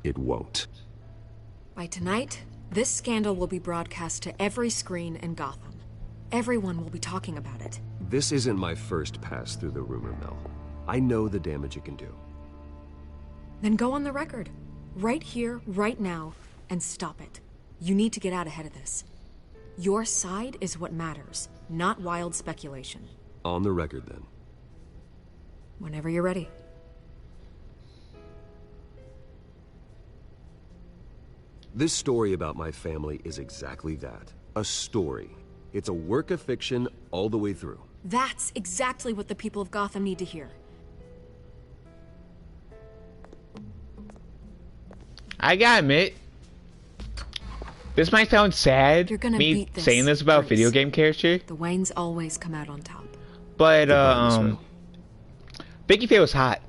It won't. By tonight, this scandal will be broadcast to every screen in Gotham. Everyone will be talking about it. This isn't my first pass through the rumor mill. I know the damage it can do. Then go on the record. Right here, right now, and stop it. You need to get out ahead of this. Your side is what matters, not wild speculation. On the record, then. Whenever you're ready. This story about my family is exactly that. A story. It's a work of fiction all the way through. That's exactly what the people of Gotham need to hear. I gotta admit, this might sound sad, You're gonna me beat this, saying this about Bruce. video game character, The Waynes always come out on top. but Vicky Faye was hot.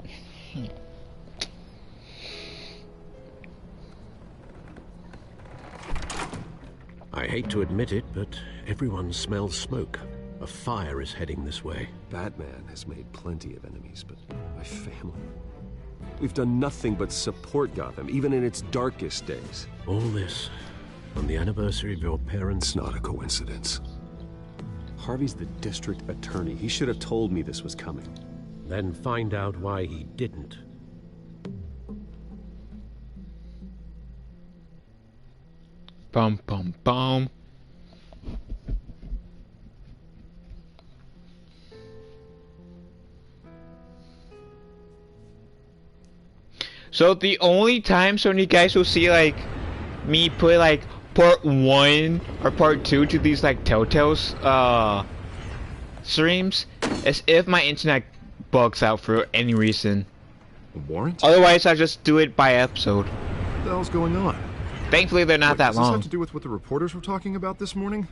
I hate to admit it, but everyone smells smoke. A fire is heading this way. Batman has made plenty of enemies, but my family... We've done nothing but support Gotham, even in its darkest days. All this on the anniversary of your parents'... It's not a coincidence. Harvey's the district attorney. He should have told me this was coming. Then find out why he didn't. Bum bum bum. So the only time some of you guys will see like me put like part 1 or part 2 to these like Telltale's streams is if my internet bugs out for any reason. A warrant? Otherwise I just do it by episode. What the hell's going on? Thankfully they're not that does long. this have to do with what the reporters were talking about this morning?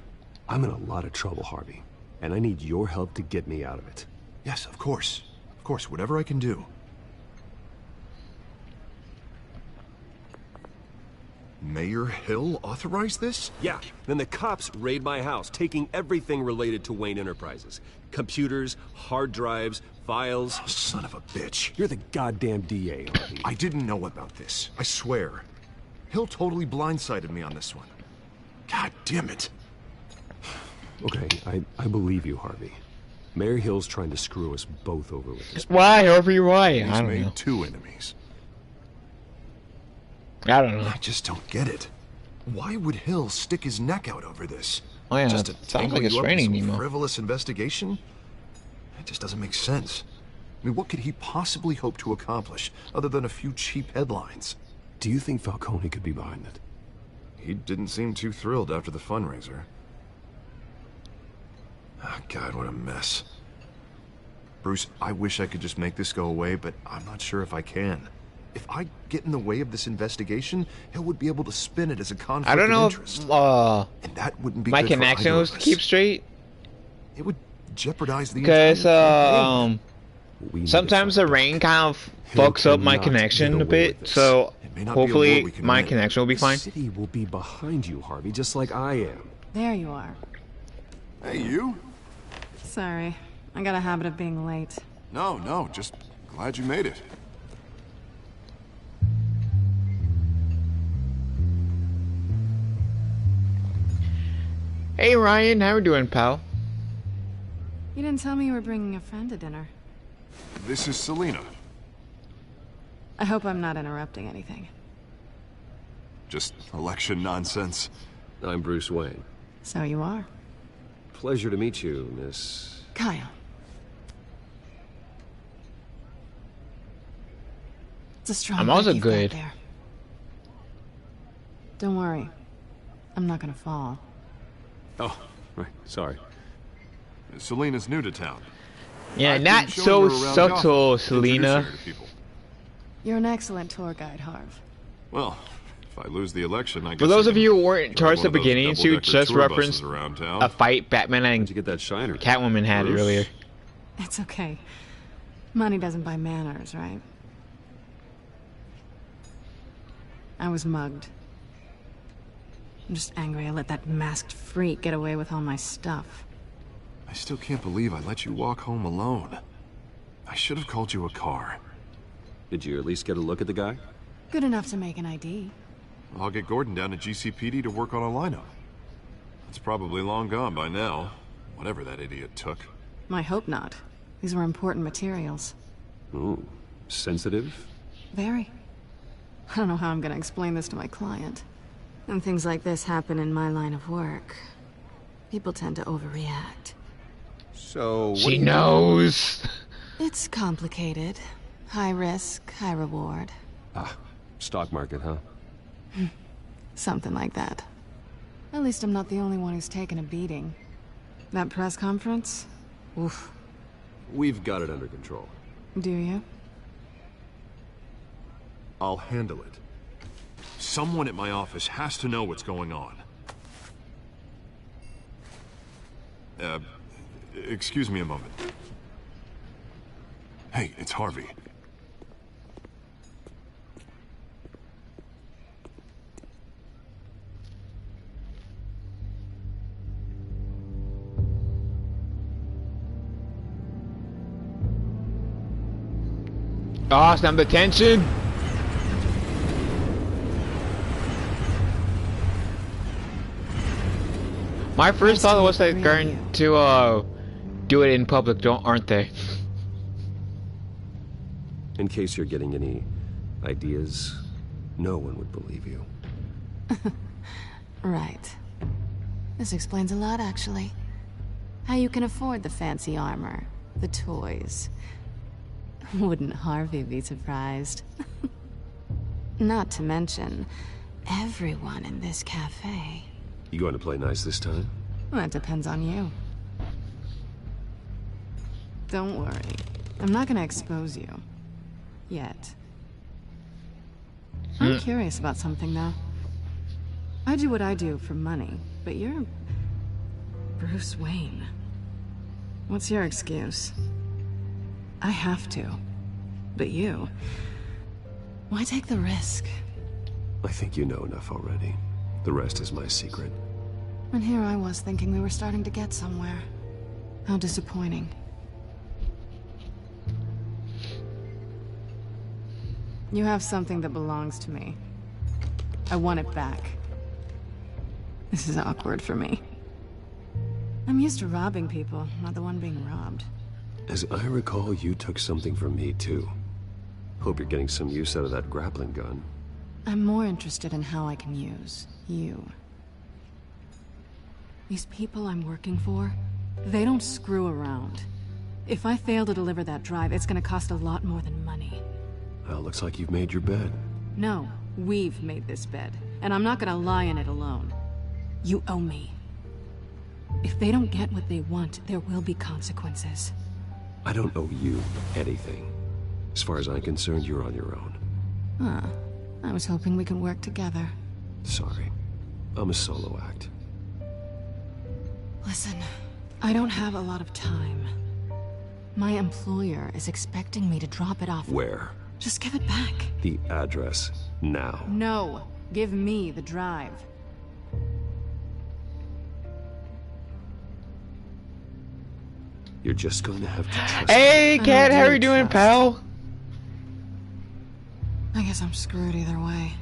I'm in a lot of trouble, Harvey. And I need your help to get me out of it. Yes, of course. Of course, whatever I can do. Mayor Hill authorized this? Yeah, then the cops raid my house, taking everything related to Wayne Enterprises. Computers, hard drives, files. Oh, son of a bitch. You're the goddamn DA, Harvey. I didn't know about this. I swear. Hill totally blindsided me on this one. God damn it. Okay, I believe you, Harvey. Mayor Hill's trying to screw us both over with this. Why, Harvey, why? He's I don't made know. 2 enemies. I don't know. I just don't get it. Why would Hill stick his neck out over this? Oh yeah, Just to sounds tangle like it's you up in raining, some Nemo. frivolous investigation? It just doesn't make sense. I mean, what could he possibly hope to accomplish other than a few cheap headlines? Do you think Falcone could be behind it? He didn't seem too thrilled after the fundraiser. Oh, God, what a mess. Bruce, I wish I could just make this go away, but I'm not sure if I can. If I get in the way of this investigation, Hill would be able to spin it as a conflict I don't know of interest. if and that wouldn't be my good for either connections of us. keep straight. It would jeopardize the Because entire campaign. sometimes the rain kind of fucks up my connection a bit, so hopefully my connection will be fine. The city will be behind you, Harvey, just like I am. There you are. Hey, you? Sorry. I got a habit of being late. No, just glad you made it. Hey Ryan, how you doing, pal? You didn't tell me you were bringing a friend to dinner. This is Selina. I hope I'm not interrupting anything. Just election nonsense. I'm Bruce Wayne. So you are. Pleasure to meet you, Miss... Kyle. It's a strong I'm also break you've got good. there. Don't worry. I'm not gonna fall. Oh, right, sorry. Selina's new to town. Yeah, I've not been showing so her around subtle, Gotham, Selena. introducing her to people. You're an excellent tour guide, Harv. Well, if I lose the election, I guess For those I of can you who weren't drive towards one the of those beginning, you double-decker just tour referenced buses around town. a fight Batman and You get that shiner. Catwoman had Bruce? earlier. It's okay. Money doesn't buy manners, right? I was mugged. I'm just angry I let that masked freak get away with all my stuff. I still can't believe I let you walk home alone. I should have called you a car. Did you at least get a look at the guy? Good enough to make an ID. I'll get Gordon down to GCPD to work on a lineup. It's probably long gone by now, whatever that idiot took. I hope not. These were important materials. Ooh, sensitive? Very. I don't know how I'm gonna explain this to my client. When things like this happen in my line of work, people tend to overreact. So, what She knows. It's complicated. High risk, high reward. Ah, stock market, huh? Something like that. At least I'm not the only one who's taken a beating. That press conference? Oof. We've got it under control. Do you? I'll handle it. Someone at my office has to know what's going on. Excuse me a moment. Hey, it's Harvey. Oh, snap the tension. My first thought was they're going to do it in public, aren't they? In case you're getting any ideas, no one would believe you. Right. This explains a lot, actually. How you can afford the fancy armor, the toys. Wouldn't Harvey be surprised? Not to mention, everyone in this cafe. You going to play nice this time? Well, that depends on you. Don't worry. I'm not gonna expose you. Yet. I'm curious about something, though. I do what I do for money, but you're... Bruce Wayne. What's your excuse? I have to. But you... Why take the risk? I think you know enough already. The rest is my secret. And here I was thinking we were starting to get somewhere. How disappointing. You have something that belongs to me. I want it back. This is awkward for me. I'm used to robbing people, not the one being robbed. As I recall, you took something from me, too. Hope you're getting some use out of that grappling gun. I'm more interested in how I can use you. These people I'm working for, they don't screw around. If I fail to deliver that drive, it's gonna cost a lot more than money. Well, looks like you've made your bed. No, we've made this bed, and I'm not gonna lie in it alone. You owe me. If they don't get what they want, there will be consequences. I don't owe you anything. As far as I'm concerned, you're on your own. Huh. I was hoping we could work together. Sorry. I'm a solo act. Listen, I don't have a lot of time. My employer is expecting me to drop it off. Where? Just give it back. The address, now. No. Give me the drive. You're just going to have to trust Hey, me. Cat, how are you doing, pal? I guess I'm screwed either way.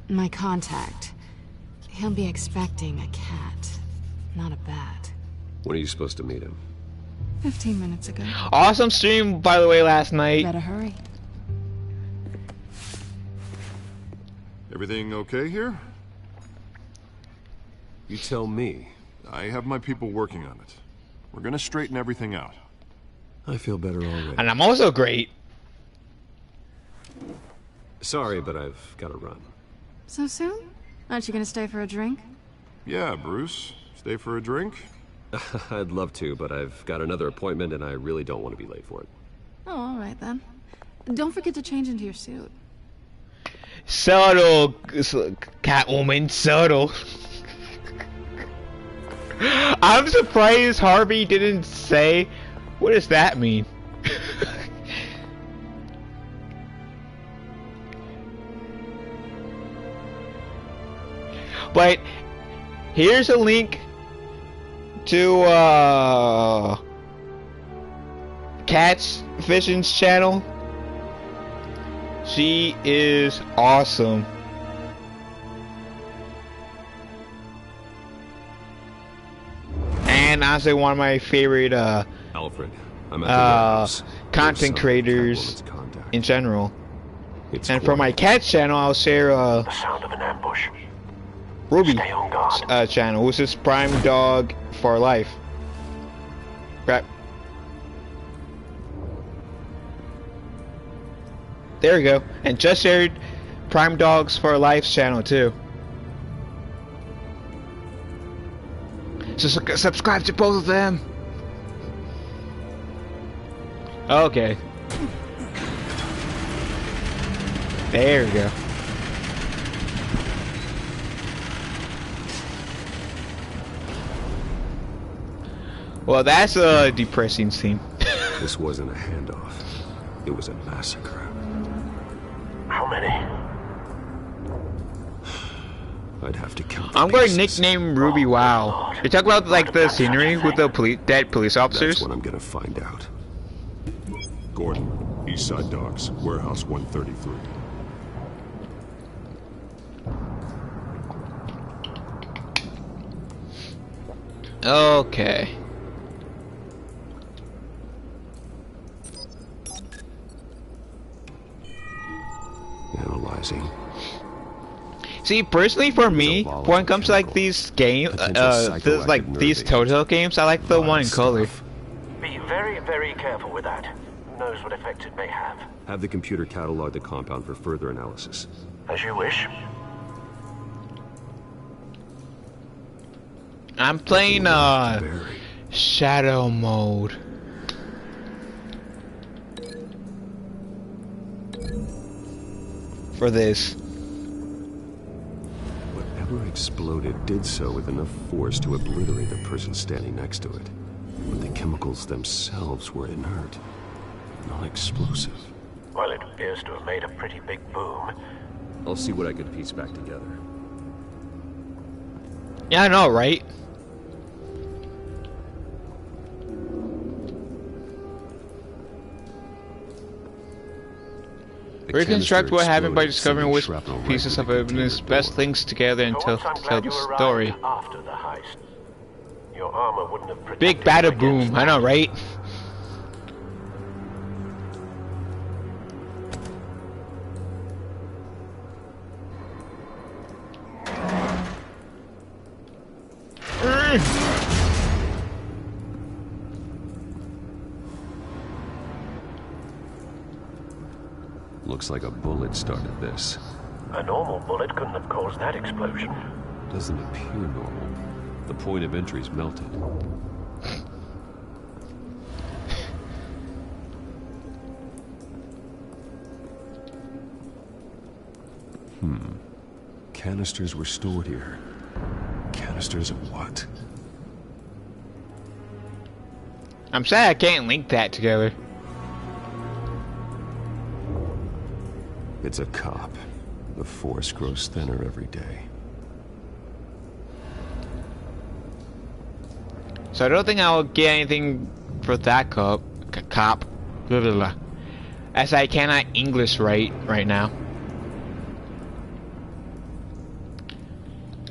My contact. He'll be expecting a cat, not a bat. When are you supposed to meet him? 15 minutes ago. Awesome stream, by the way, last night. Better hurry. Everything okay here? You tell me. I have my people working on it. We're gonna straighten everything out. I feel better already. And I'm also great. Sorry, but I've got to run. So soon? Aren't you gonna stay for a drink? Yeah, Bruce. Stay for a drink? I'd love to, but I've got another appointment and I really don't want to be late for it. Oh, alright then. Don't forget to change into your suit. Subtle, Catwoman, subtle. I'm surprised Harvey didn't say, what does that mean? But here's a link to Cat's Vision's channel. She is awesome. And honestly, one of my favorite Alfred, I'm at the warehouse. content creators in general. And for my Cat's channel, I'll share The sound of an ambush. Ruby Stay on guard. channel, which is Prime Dog for Life. Crap. There we go. And just shared Prime Dogs for Life's channel too. So subscribe to both of them. Okay. There we go. Well, that's a depressing scene. This wasn't a handoff. It was a massacre. How many? I'd have to count the I'm going to pieces. nickname Ruby Wow. You talk about like the scenery with the dead police officers. That's what I'm gonna find out. Gordon, Eastside Docks, Warehouse 133. Okay. Analyzing. See, personally, for me, when it comes to like these games, these Telltale games, I like the one in color. Be very, very careful with that. Who knows what effects it may have. Have the computer catalog the compound for further analysis. As you wish. I'm playing Shadow mode. For this. Whatever exploded did so with enough force to obliterate the person standing next to it. But the chemicals themselves were inert, non-explosive. Well, it appears to have made a pretty big boom. I'll see what I can piece back together. Yeah, I know, right? Reconstruct what happened by discovering which pieces of evidence best links together and tell the story. After the heist. Your armor wouldn't have protected Big bada boom, I know, right? Looks like a bullet started this. A normal bullet couldn't have caused that explosion. Doesn't appear normal. The point of entry's melted. Canisters were stored here. Canisters of what? I'm sad I can't link that together. It's a cop. The force grows thinner every day. So I don't think I'll get anything for that cop. Blah, blah, blah. As I cannot English right now.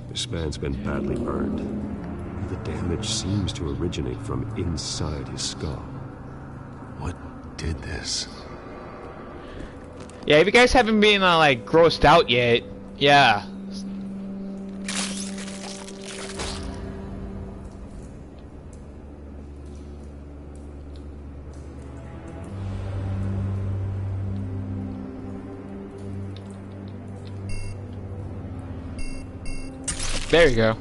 This man's been badly burned. The damage seems to originate from inside his skull. What did this? Yeah, if you guys haven't been like grossed out yet, yeah. There you go.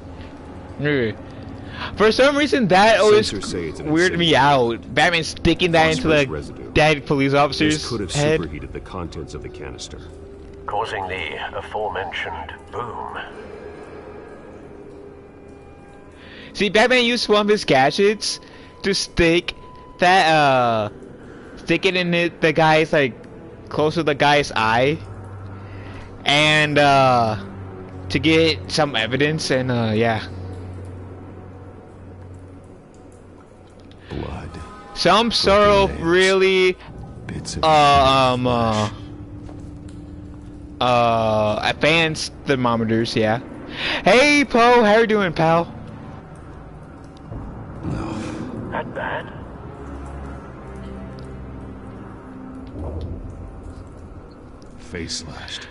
For some reason, that always weirded me out. Batman sticking that into the dead police officer's This could have head. superheated the contents of the canister. Causing the aforementioned boom. See, Batman used one of his gadgets to stick that, stick it in the guy's, like, close to the guy's eye. And, to get some evidence, and, yeah. Blood. Some sort of really, advanced thermometers, yeah. Hey, Poe, how you doing, pal? Not bad. Face slashed.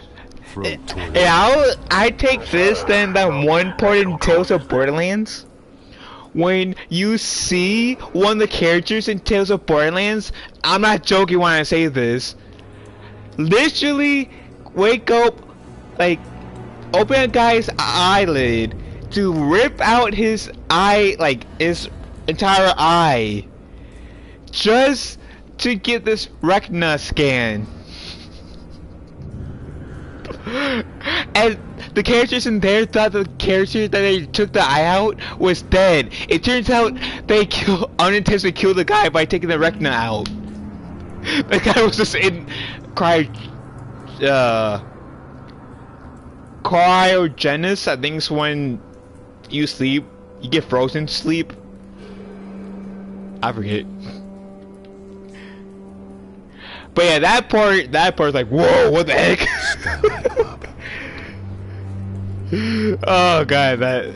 Throat torn. Yeah, I'd take this than that one part in Tales of Borderlands. When you see one of the characters in Tales of Borderlands, I'm not joking when I say this, literally wake up, like, open a guy's eyelid to rip out his eye, like, his entire eye, just to get this retina scan. And the characters in there thought the character that they took the eye out was dead. It turns out they unintentionally killed the guy by taking the retina out. The guy was just in cryogenesis. I think it's when you sleep, you get frozen to sleep. I forget. But yeah, that part's like, whoa, what the heck? Oh god, that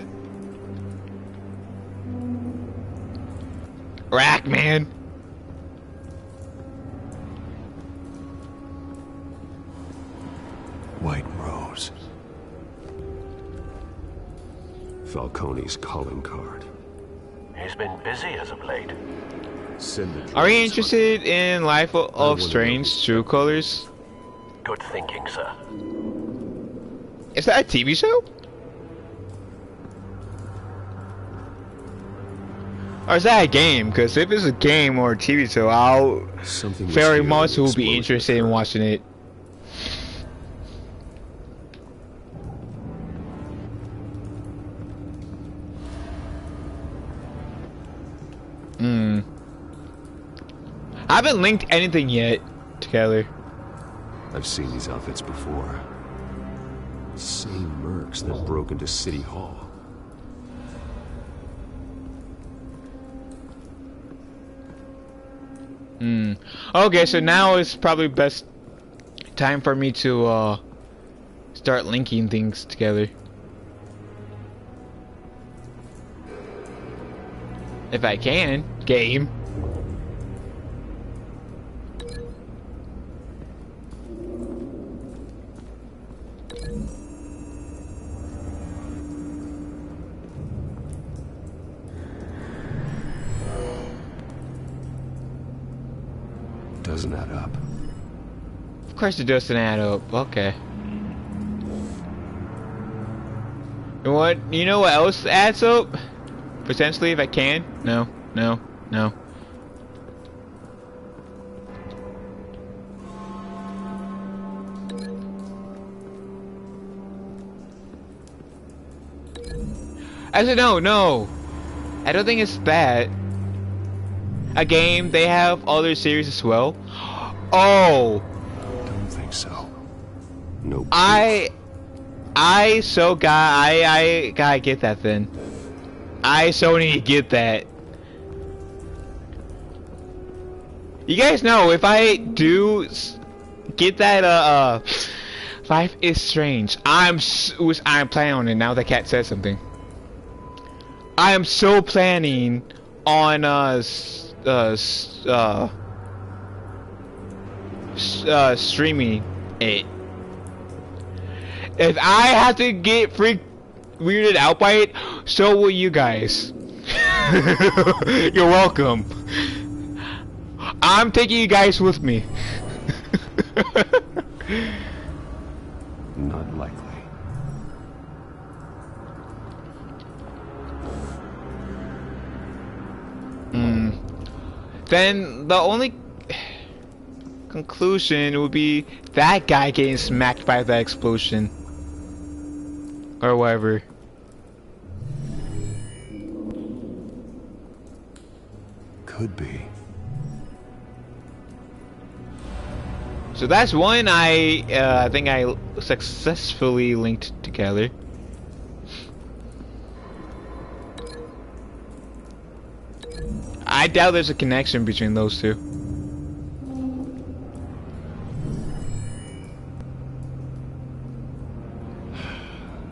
rack, man. White Rose. Falcone's calling card. He's been busy as of late. Are you interested in Life of Strange True Colors? Good thinking, sir. Is that a TV show? Or is that a game? Because if it's a game or a TV show, I'll very much will be interested in watching it. I haven't linked anything yet together. I've seen these outfits before. Same mercs that broke into City Hall. Okay, so now is probably best time for me to start linking things together. If I can, game. Doesn't add up. Of course it doesn't add up. Okay. You know what else adds up? Potentially, if I can. No. I said no. I don't think it's bad. A game, they have other series as well. Oh, Don't think so. No. I gotta get that then. I so need to get that. You guys know if I do get that Life is Strange, I'm planning on it now that Cat said something. I am so planning on streaming it. If I have to get weirded out by it, so will you guys. You're welcome. I'm taking you guys with me. Not likely. Then the only conclusion would be that guy getting smacked by that explosion. Or whatever. Could be. So that's one I think I successfully linked together. I doubt there's a connection between those two.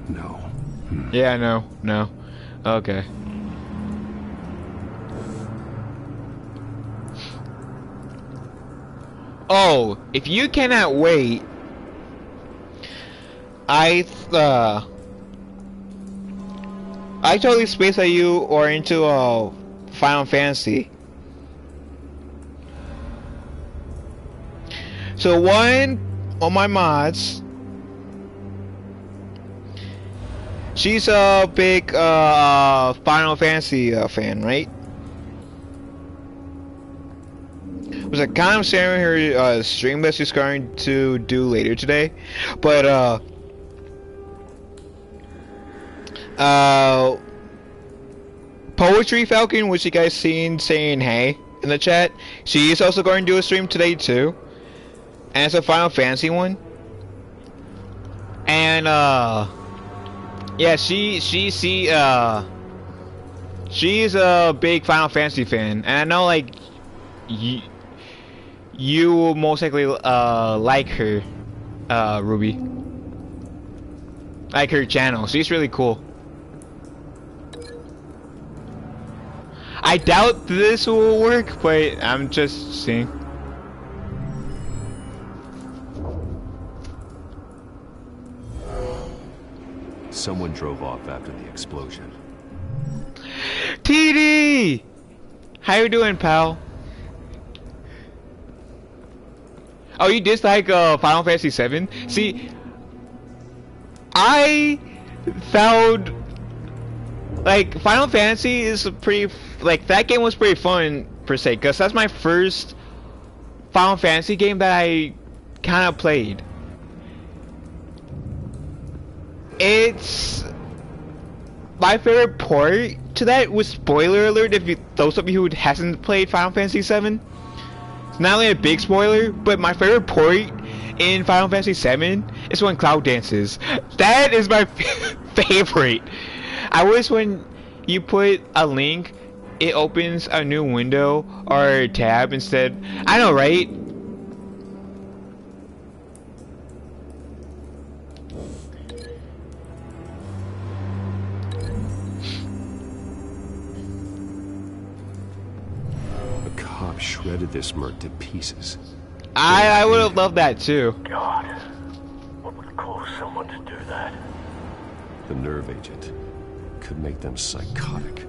No. Yeah, no. Okay. Oh, if you cannot wait, I totally spaced that you are into Final Fantasy. So one of my mods, she's a big Final Fantasy fan, right? Was like kind of sharing her stream that she's going to do later today, but Poetry Falcon, which you guys seen saying hey in the chat, she is also going to do a stream today too, and it's a Final Fantasy one. And yeah, she's a big Final Fantasy fan, and I know like you will most likely like her, Ruby. Like her channel. She's really cool. I doubt this will work, but I'm just seeing. Someone drove off after the explosion. TD! How you doing, pal? Oh, you dislike Final Fantasy 7? See, I found like Final Fantasy is pretty like that game was pretty fun per se, because that's my first Final Fantasy game that I kind of played. It's my favorite port to that. Was spoiler alert if those of you who hasn't played Final Fantasy 7. It's not only a big spoiler, but my favorite port in Final Fantasy 7 is when Cloud dances. That is my favorite. I wish when you put a link, it opens a new window or a tab instead. I know, right? Shredded this merc to pieces. I would have loved that too. God, what would cause someone to do that? The nerve agent could make them psychotic.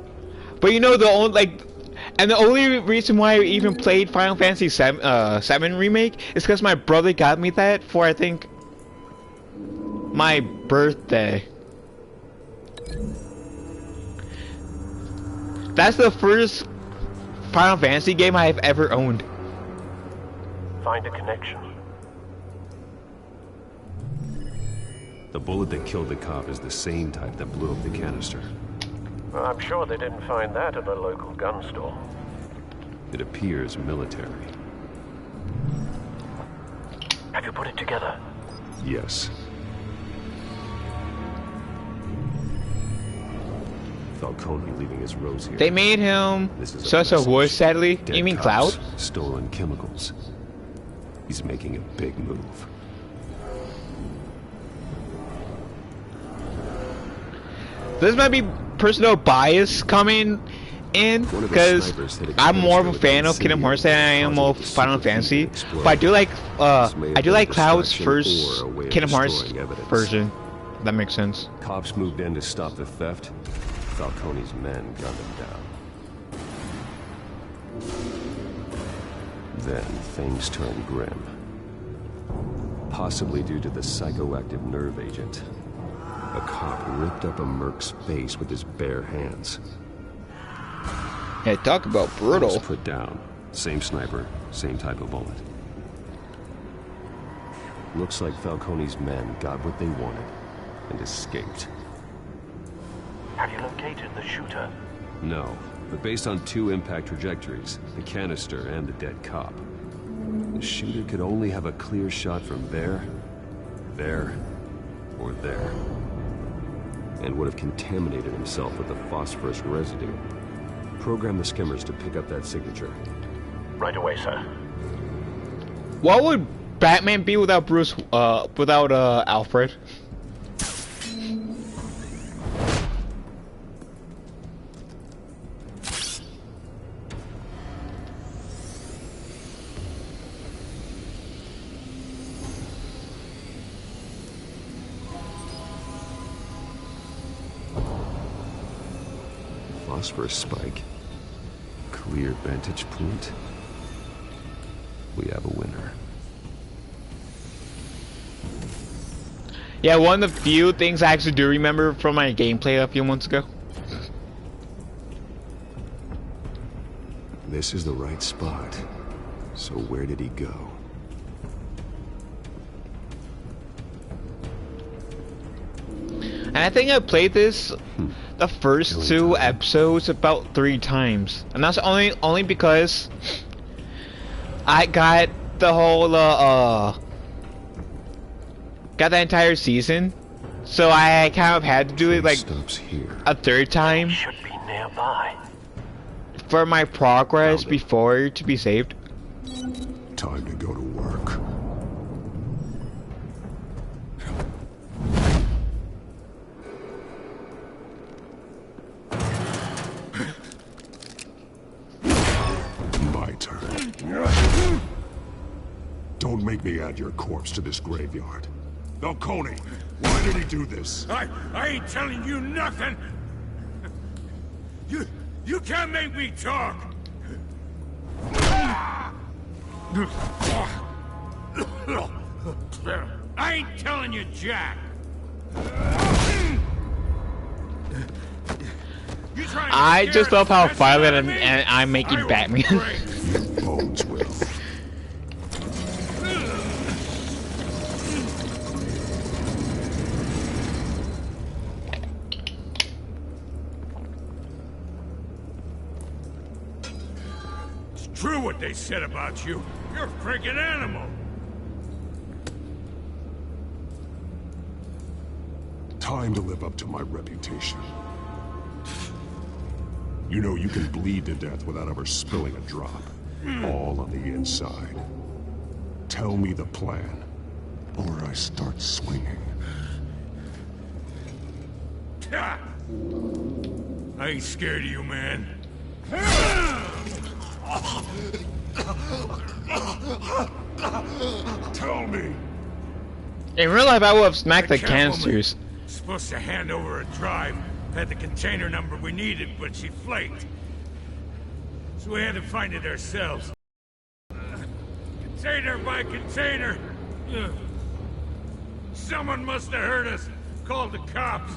But you know the only reason why I even played Final Fantasy 7 remake is because my brother got me that for I think my birthday. That's the first Final Fantasy game I have ever owned. Find a connection. The bullet that killed the cop is the same type that blew up the canister. I'm sure they didn't find that at a local gun store. It appears military. Have you put it together? Yes. Falcone leaving his rose here. They made him such a horse, sadly. You mean Cloud? Stolen chemicals. He's making a big move. This might be personal bias coming in, because I'm more of a fan of Kingdom Hearts than I am of Final Fantasy. But I do like Cloud's first Kingdom Hearts version. That makes sense. Cops moved in to stop the theft. Falcone's men gunned him down. Then things turned grim. Possibly due to the psychoactive nerve agent. A cop ripped up a merc's face with his bare hands. Yeah, talk about brutal. Was put down. Same sniper, same type of bullet. Looks like Falcone's men got what they wanted and escaped. Have you located the shooter? No, but based on 2 impact trajectories, the canister and the dead cop, the shooter could only have a clear shot from there, or there, and would have contaminated himself with the phosphorus residue. Program the skimmers to pick up that signature. Right away, sir. What would Batman be without without Alfred? Phosphorus spike. Clear vantage point. We have a winner. Yeah, one of the few things I actually do remember from my gameplay a few months ago. This is the right spot. So where did he go? And I think I played this the first 2 episodes about 3 times, and that's only because I got the whole got the entire season, so I kind of had to do it like a 3rd time Should be nearby. for my progress before to be saved. Time to go to work. My turn. Don't make me add your corpse to this graveyard. Falcone, why did he do this? I ain't telling you nothing. You can't make me talk. I ain't telling you, Jack. I just love how violent I'm making Batman. Bones will. It's true what they said about you. You're a freaking animal. Time to live up to my reputation. You know you can bleed to death without ever spilling a drop. All on the inside. Tell me the plan, or I start swinging. I ain't scared of you, man. Tell me. In real life, I would have smacked the canisters. Supposed to hand over a drive. Had the container number we needed, but she flaked. So we had to find it ourselves. Container by container. Someone must have heard us. Called the cops.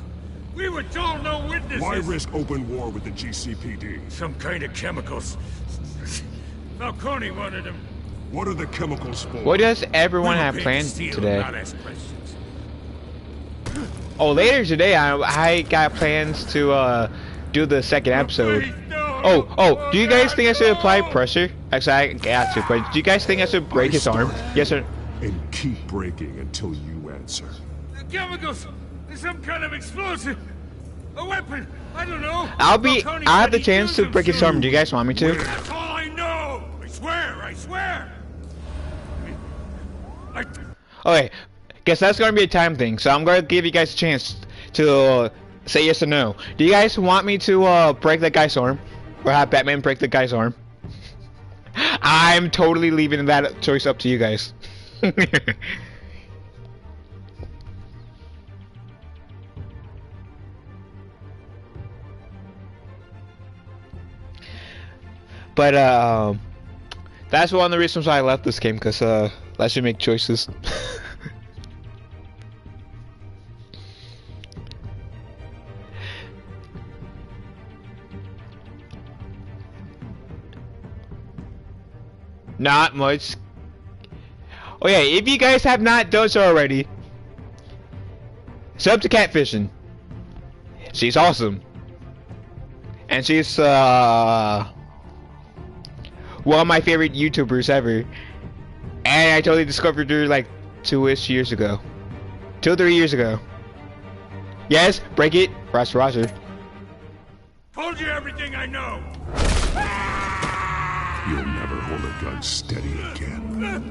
We were told no witnesses. Why risk open war with the GCPD? Some kind of chemicals. Falcone wanted them. What are the chemicals for? What does everyone have planned today? Oh, later today, I got plans to do the second episode. Oh, do you guys think I should apply pressure? Actually, I got to, but do you guys think I should break his arm? Yes or? And keep breaking until you answer. The chemicals! There's some kind of explosive! A weapon! I don't know! I have the chance to break his arm. Do you guys want me to? That's all I know! I swear! Okay, guess that's gonna be a time thing, so I'm gonna give you guys a chance to say yes or no. Do you guys want me to break that guy's arm? Or have Batman break the guy's arm? I'm totally leaving that choice up to you guys. But that's one of the reasons why I left this game, because lets you make choices. Not much. Oh yeah, if you guys have not done so already, sub to Catfishing. She's awesome. And she's one of my favorite YouTubers ever. And I totally discovered her like 2-ish years ago. 2-3 years ago. Yes, break it. Roger. Told you everything I know! You'll never hold a gun steady again.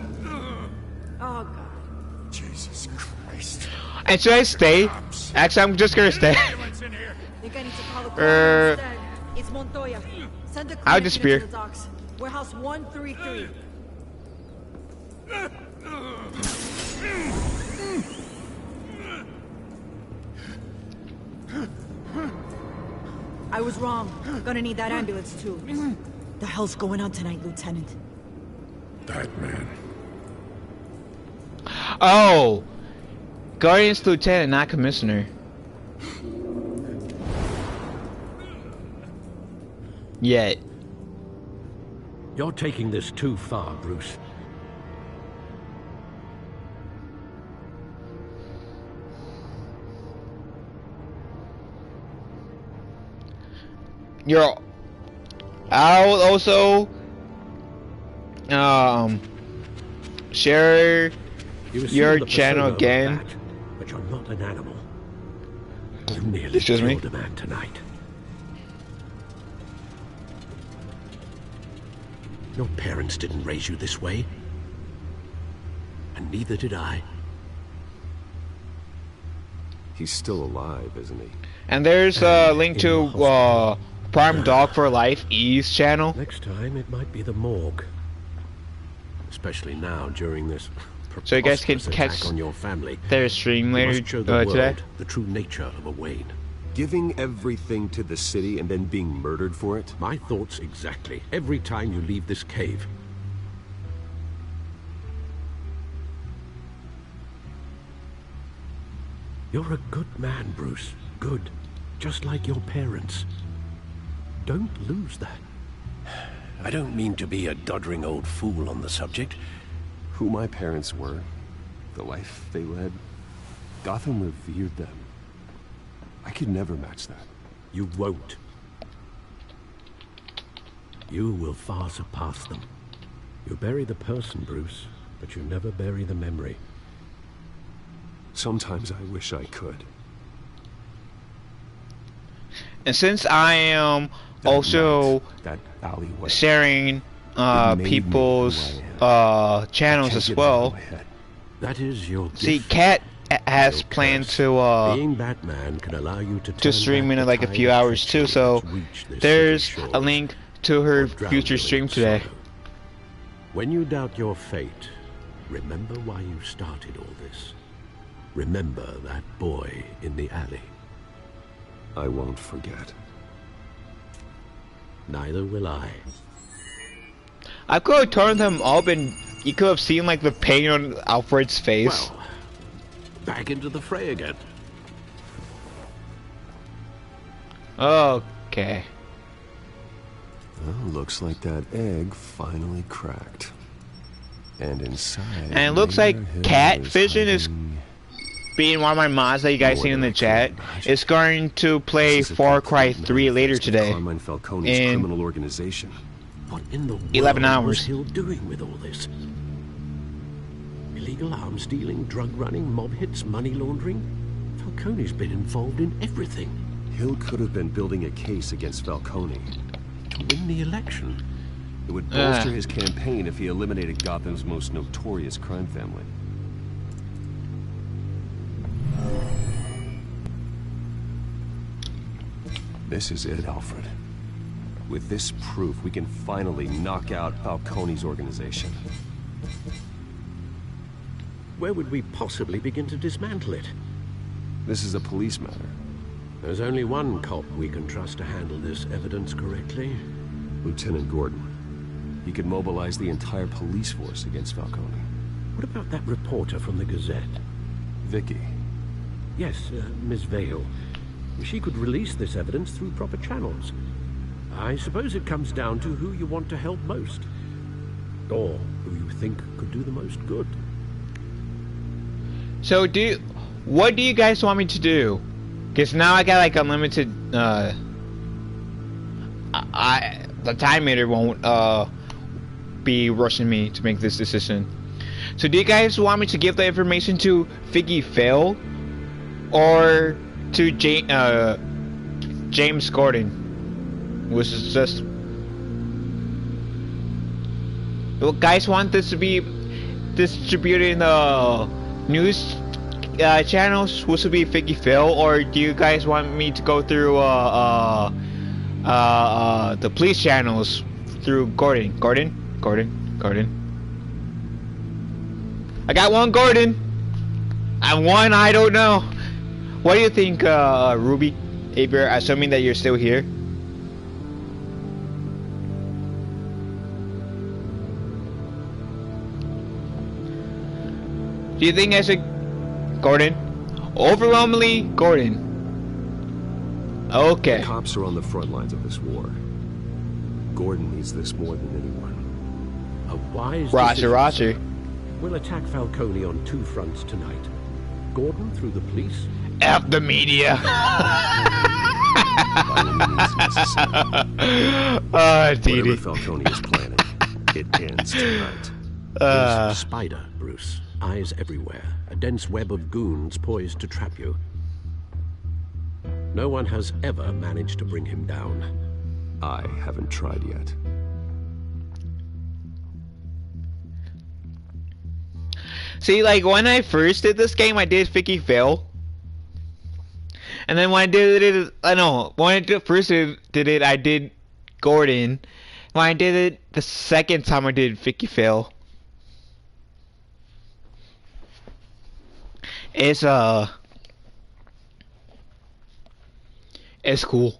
Oh, God. Jesus Christ. And should I stay? Actually, I'm just gonna stay. Think I need to call the coroner instead. It's Montoya. Send a crew I'll disappear. to the docks. Warehouse 133. I was wrong. Gonna need that ambulance too. The hell's going on tonight, Lieutenant? Batman. Oh, Guardian's Lieutenant, not Commissioner. Yet. You're taking this too far, Bruce. I'll also share your channel again. Bat, but you're not an animal. You nearly Excuse me? killed a man tonight. Your parents didn't raise you this way. And neither did I. He's still alive, isn't he? And there's a link to Prime Dog for Life E's channel. Next time it might be the morgue. Especially now during this so you guys can catch on your family. Their stream later today. The true nature of a Wayne. Giving everything to the city and then being murdered for it? My thoughts exactly. Every time you leave this cave. You're a good man, Bruce. Good. Just like your parents. Don't lose that. I don't mean to be a doddering old fool on the subject. Who my parents were, the life they led, Gotham revered them. I could never match that. You won't. You will far surpass them. You bury the person, Bruce, but you never bury the memory. Sometimes I wish I could. And since I am also sharing people's channels as well, that is your see, Cat has planned to being Batman can allow you to stream in like a few hours too. So there's a link to her future stream today. When you doubt your fate, remember why you started all this. Remember that boy in the alley. I won't forget. Neither will I. I could have turned them up and you could have seen like the pain on Alfred's face. Well, back into the fray again. Okay. Well, looks like that egg finally cracked. And inside... And it looks like Catfishing is being one of my mods that you guys seen in the chat, is going to play Far Cry 3 later today. Carmine Falcone's In criminal organization. What in the world 11 was hours. Hill doing with all this? Illegal arms dealing, drug running, mob hits, money laundering? Falcone's been involved in everything. Hill could have been building a case against Falcone. To win the election? It would bolster his campaign if he eliminated Gotham's most notorious crime family. This is it, Alfred. With this proof, we can finally knock out Falcone's organization. Where would we possibly begin to dismantle it? This is a police matter. There's only one cop we can trust to handle this evidence correctly. Lieutenant Gordon. He could mobilize the entire police force against Falcone. What about that reporter from the Gazette? Vicky. Yes, Miss Vale. She could release this evidence through proper channels. I suppose it comes down to who you want to help most. Or who you think could do the most good. So what do you guys want me to do? Because now I got like unlimited, the time meter won't, be rushing me to make this decision. So do you guys want me to give the information to Vicky Vale? Or to James Gordon? Which is just... Well, guys want this to be distributed in the news channels, which would be Vicky Vale, or do you guys want me to go through the police channels through Gordon? Gordon. I got one Gordon, and one I don't know. What do you think, Ruby, Avery, assuming that you're still here? Do you think I should... Gordon? Overwhelmingly, Gordon. Okay. The cops are on the front lines of this war. Gordon needs this more than anyone. A wise Roger. We'll attack Falcone on two fronts tonight. Gordon through the police. F the media. Whatever Falcone is planning, it ends tonight. He's a spider, Bruce. Eyes everywhere. A dense web of goons poised to trap you. No one has ever managed to bring him down. I haven't tried yet. See, like, when I first did this game, I did Vicky Vale. And then when I did it, when I first did it, I did Gordon. When I did it the second time, I did Vicky Vale. It's cool.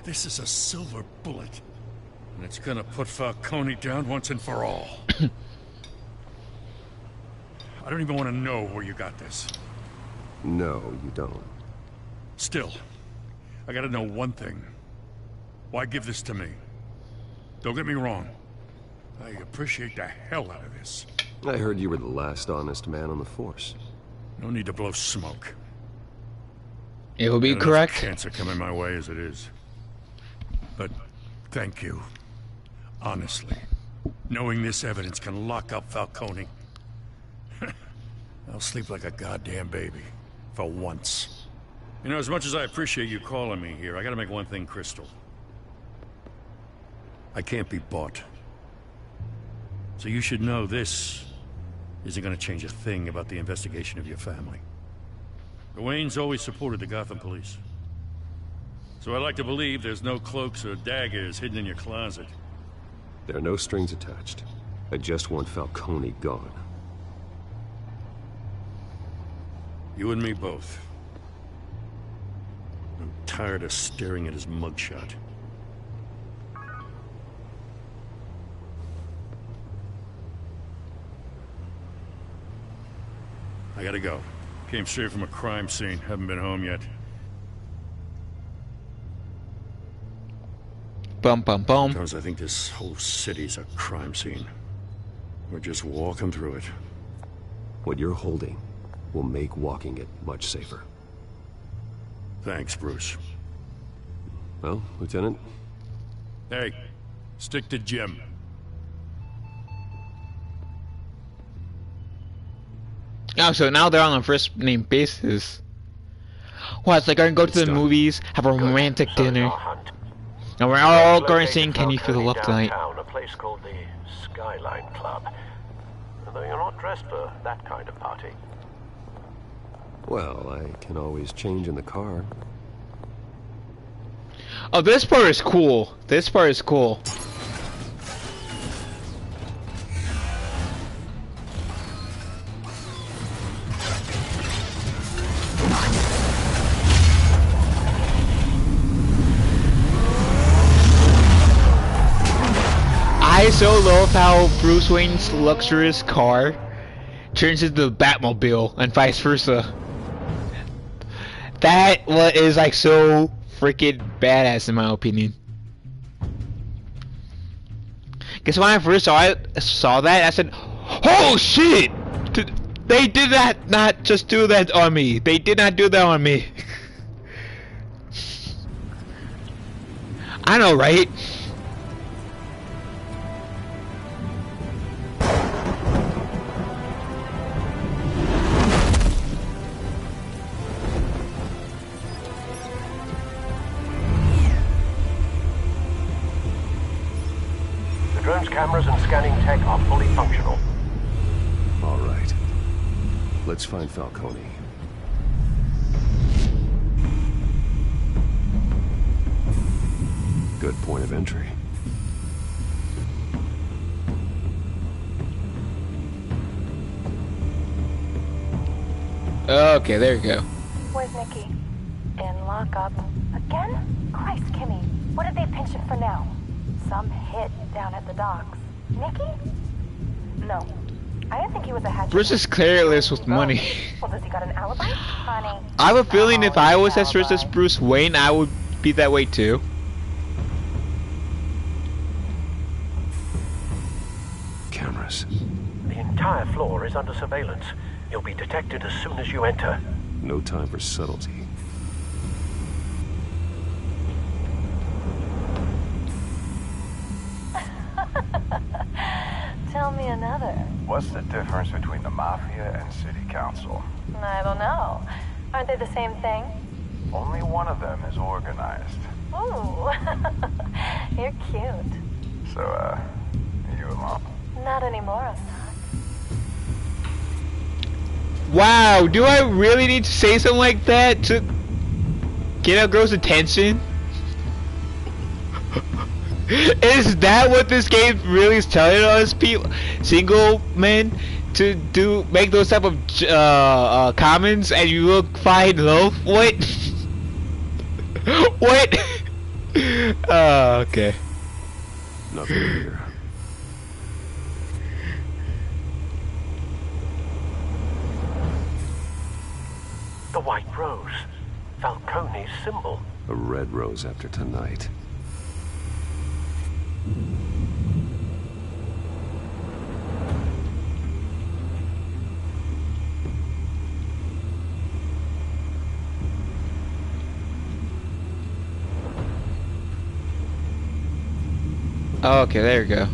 This is a silver bullet. And it's gonna put Falcone down once and for all. I don't even want to know where you got this. No, you don't. Still, I gotta know one thing. Why give this to me? Don't get me wrong. I appreciate the hell out of this. I heard you were the last honest man on the force. No need to blow smoke. It will be correct. Cancer coming my way as it is. But thank you. Honestly. Knowing this evidence can lock up Falcone. I'll sleep like a goddamn baby. For once. You know, as much as I appreciate you calling me here, I gotta make one thing crystal. I can't be bought. So you should know this isn't gonna change a thing about the investigation of your family. The Waynes always supported the Gotham police. So I like to believe there's no cloaks or daggers hidden in your closet. There are no strings attached. I just want Falcone gone. You and me both. I'm tired of staring at his mugshot. I gotta go. Came straight from a crime scene. Haven't been home yet. Bum bum bum. Sometimes I think this whole city's a crime scene. We're just walking through it. What you're holding will make walking it much safer. Thanks, Bruce. Well, Lieutenant? Hey, stick to Jim. Oh, so now they're on a first name basis. What, it's like going to go to the movies, have a romantic dinner, and we're all going to sing Can You Feel the Love Tonight? A place called the Skyline Club. Though you're not dressed for that kind of party. Well, I can always change in the car. Oh, this part is cool. This part is cool. I so love how Bruce Wayne's luxurious car turns into the Batmobile and vice versa. That is like so freaking badass in my opinion. Because when I first saw that, I said, "Oh shit! They did not just do that on me. They did not do that on me." I know, right? Drone's cameras and scanning tech are fully functional. All right. Let's find Falcone. Good point of entry. Okay, there you go. Where's Nikki? In lockup. Again? Christ, Kimmy. What did they pinch him for now? Some hit down at the docks. Nikki? No. I didn't think he was a hatchet. Bruce is careless with money. Well, does he got an alibi? Honey. I have a feeling if I was as rich as Bruce Wayne, I would be that way too. Cameras. The entire floor is under surveillance. You'll be detected as soon as you enter. No time for subtlety. Tell me another. What's the difference between the Mafia and City Council? I don't know. Aren't they the same thing? Only one of them is organized. Ooh. You're cute. So, are you alone? Not anymore, I'm not. Wow, do I really need to say something like that to get a girl's attention? Is that what this game really is telling us, people, single men, to make those type of comments and you look fine low? What? What? Okay. Nothing here. The white rose. Falcone's symbol. A red rose after tonight. Oh, okay, there you go.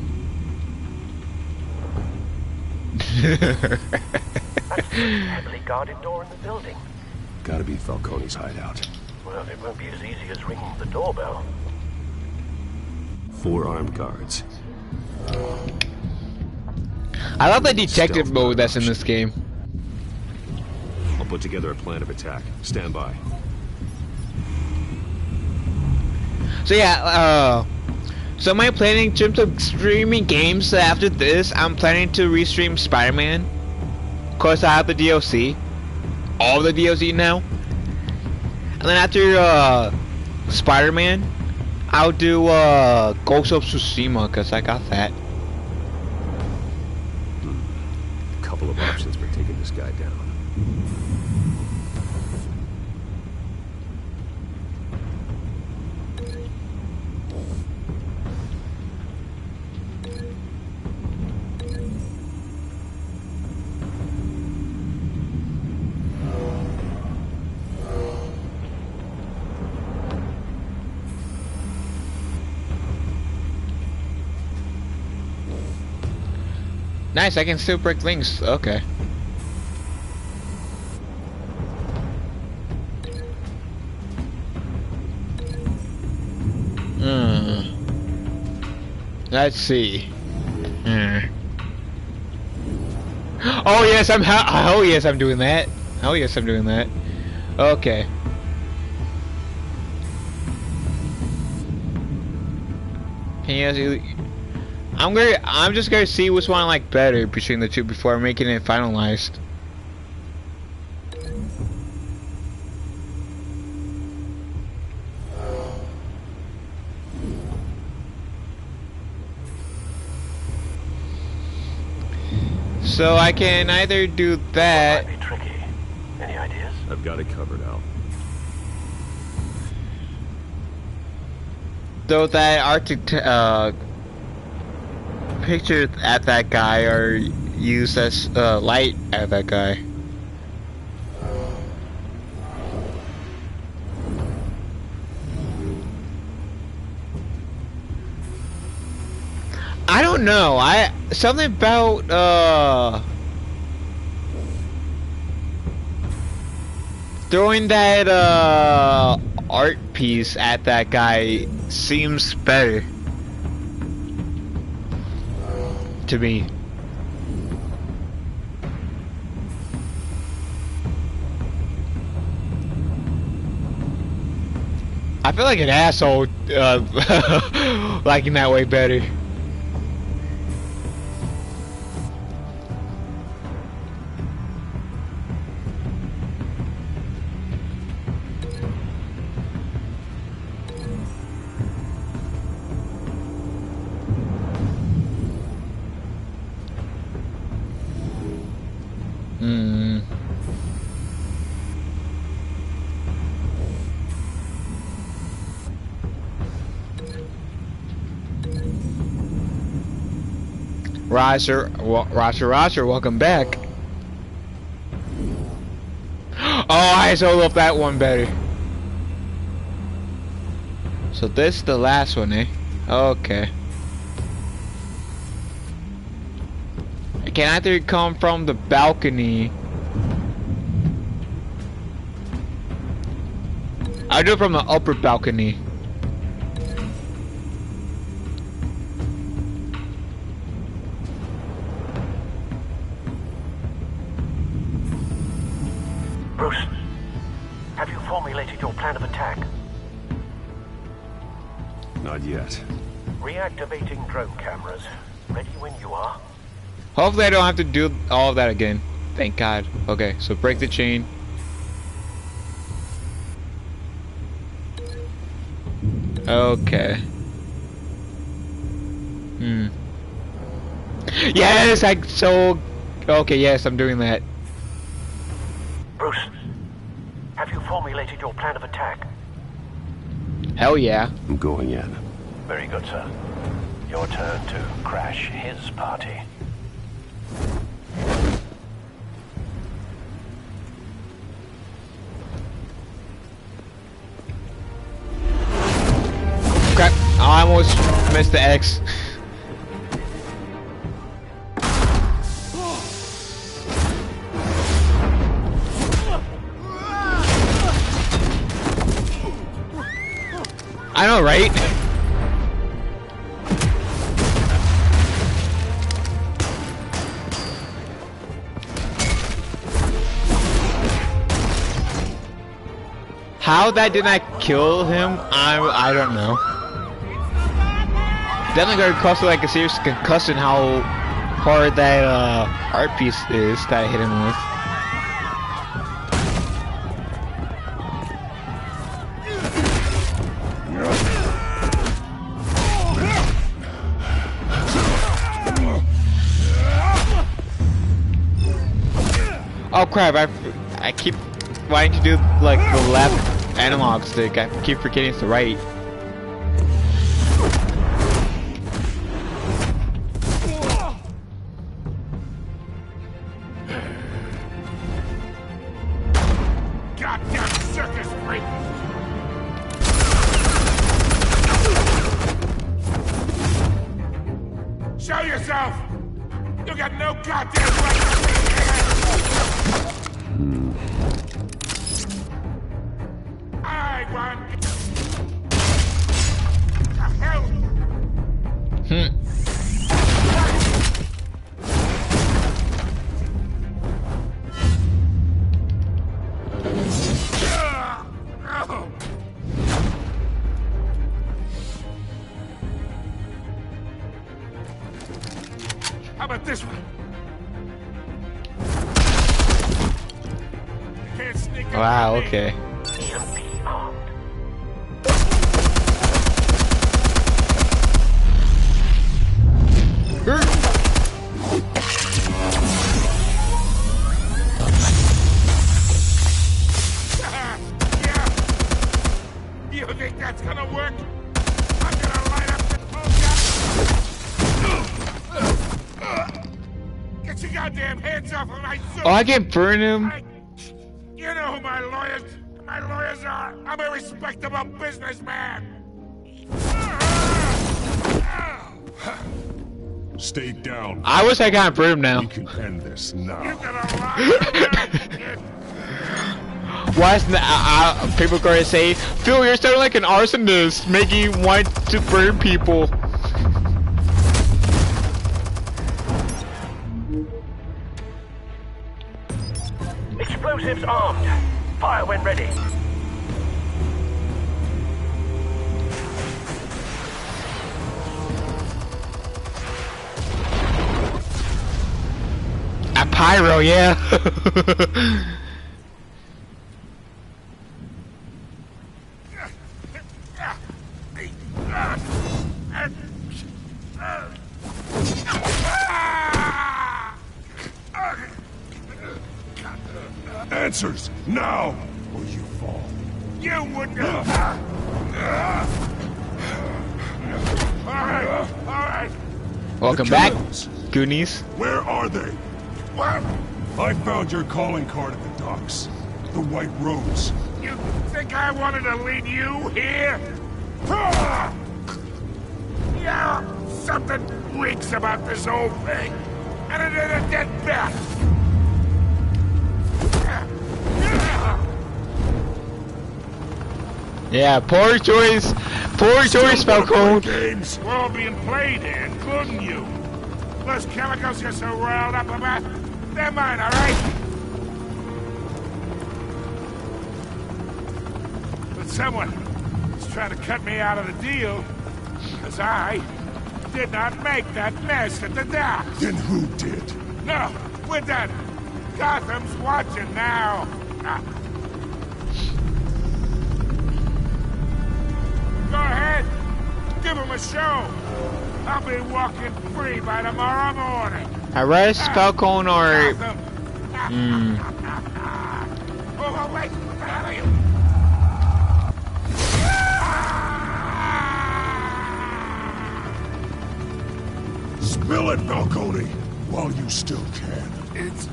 That's the heavily guarded door in the building. Gotta be Falcone's hideout. Well, it won't be as easy as ringing the doorbell. 4 armed guards. I love the detective mode that's in this game. I'll put together a plan of attack. Stand by. So yeah, so am I planning in terms of streaming games after this? I'm planning to restream Spider-Man. Of course, I have the DLC. All the DLC now. And then after Spider-Man, I'll do Ghost of Tsushima because I got that. Couple of options for taking this guy down. Nice, I can still break links. Okay. Let's see. Oh yes, oh yes, I'm doing that. Oh yes, I'm doing that. Okay. Can you see? I'm just gonna see which one I like better between the two before making it finalized. So I can either do that. Might be tricky. Any ideas? I've got it covered, Al. Throw that Arctic picture at that guy, or use as light at that guy. I don't know. Something about throwing that art piece at that guy seems better to me. I feel like an asshole liking that way better. Roger, welcome back. Oh, I so love that one better. So this is the last one, eh? Okay. I can either come from the balcony. I'll do it from the upper balcony. Bruce, have you formulated your plan of attack? Not yet. Reactivating drone cameras. Ready when you are. Hopefully I don't have to do all of that again. Thank God. Okay, so break the chain. Okay. Yes, okay, yes, I'm doing that. Bruce, have you formulated your plan of attack? Hell yeah. I'm going in. Very good, sir. Your turn to crash his party. Crap, I almost missed the X. I know, right? How that did not kill him, I don't know. Definitely gonna cause like a serious concussion how hard that art piece is that I hit him with. Oh crap! I keep wanting to do like the left analog stick. I keep forgetting it's the right. Goddamn circus freak! Show yourself! You got no goddamn right to be here! I want... The hell? How about this one? You can't sneak up Wow. on me. Okay. Yeah. You think that's gonna work? I'm gonna light up the whole Get your goddamn hands off of my suit! Oh, I can burn him. You know who my lawyers are. I'm a respectable businessman. Stay down. I wish I got burn him now. We can end this now. You gotta lie. Why is people going to say, Phil, you're sounding like an arsonist, making you want to burn people? Explosives armed. Fire when ready. A pyro, yeah. Answers now, or you fall. You wouldn't. All right. Welcome back, Goonies. Where are they? What? I found your calling card at the docks. The White Rose. You think I wanted to lead you here? Yeah, something reeks about this whole thing. And it ain't a dead bat. Yeah, poor choice, Falcone. Games. We're all being played here, including you. Those chemicals you're so riled up about, they're mine, all right? But someone is trying to cut me out of the deal, because I did not make that mess at the docks. Then who did? No, we're done. Gotham's watching now. Go ahead. Give him a show. I'll be walking free by tomorrow morning. Arrest Falcone or... Oh, wait. What the hell are you? Spill it, Falcone, while you still can. It's...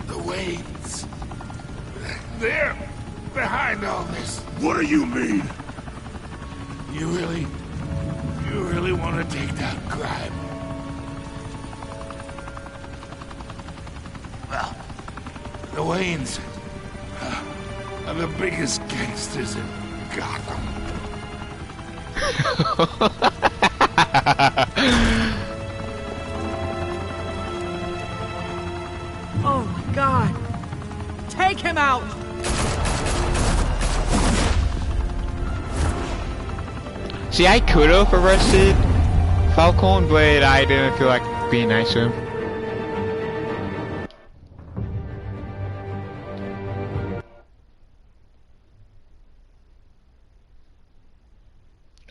the Waynes. They're behind all this. What do you mean? You really want to take down crime? Well, the Waynes are the biggest gangsters in Gotham. Oh my God! Take him out! See, I could have arrested Falcone, but I didn't feel like being nice to him.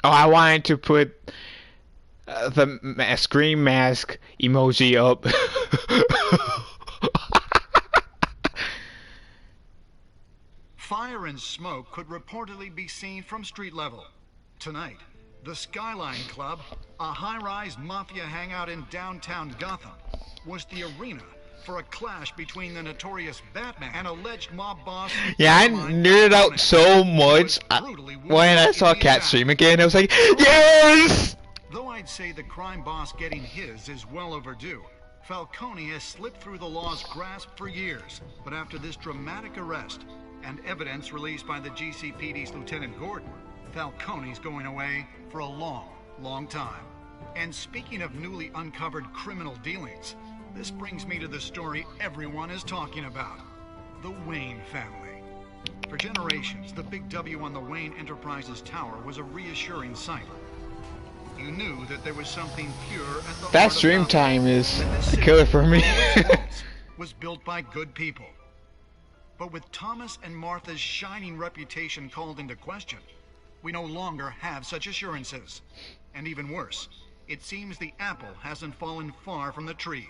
Oh, I wanted to put the scream mask emoji up. Fire and smoke could reportedly be seen from street level. Tonight, the Skyline Club, a high-rise mafia hangout in downtown Gotham, was the arena for a clash between the notorious Batman and alleged mob boss. Yeah, I nerded out so much when I saw Cat stream again. I was like, yes! Though I'd say the crime boss getting his is well overdue, Falcone has slipped through the law's grasp for years. But after this dramatic arrest and evidence released by the GCPD's Lieutenant Gordon, Falcone's going away for a long, long time. And speaking of newly uncovered criminal dealings, this brings me to the story everyone is talking about. The Wayne family. For generations, the big W on the Wayne Enterprises tower was a reassuring sight. You knew that there was something pure at the that stream time is a killer for me. was built by good people. But with Thomas and Martha's shining reputation called into question, we no longer have such assurances. And even worse, it seems the apple hasn't fallen far from the tree.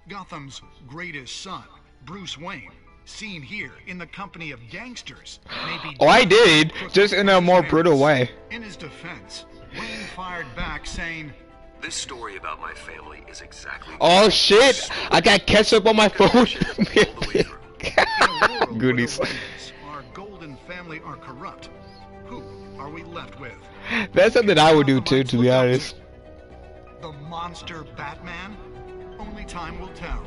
Gotham's greatest son, Bruce Wayne, seen here in the company of gangsters, may be Oh, I did, just in a more brutal way. In his defense, Wayne fired back saying, "This story about my family is exactly." Oh shit! I got ketchup on my phone. Goodies. Our golden family are corrupt. Who are we left with? That's something I would do too, to be honest. The monster Batman? Only time will tell.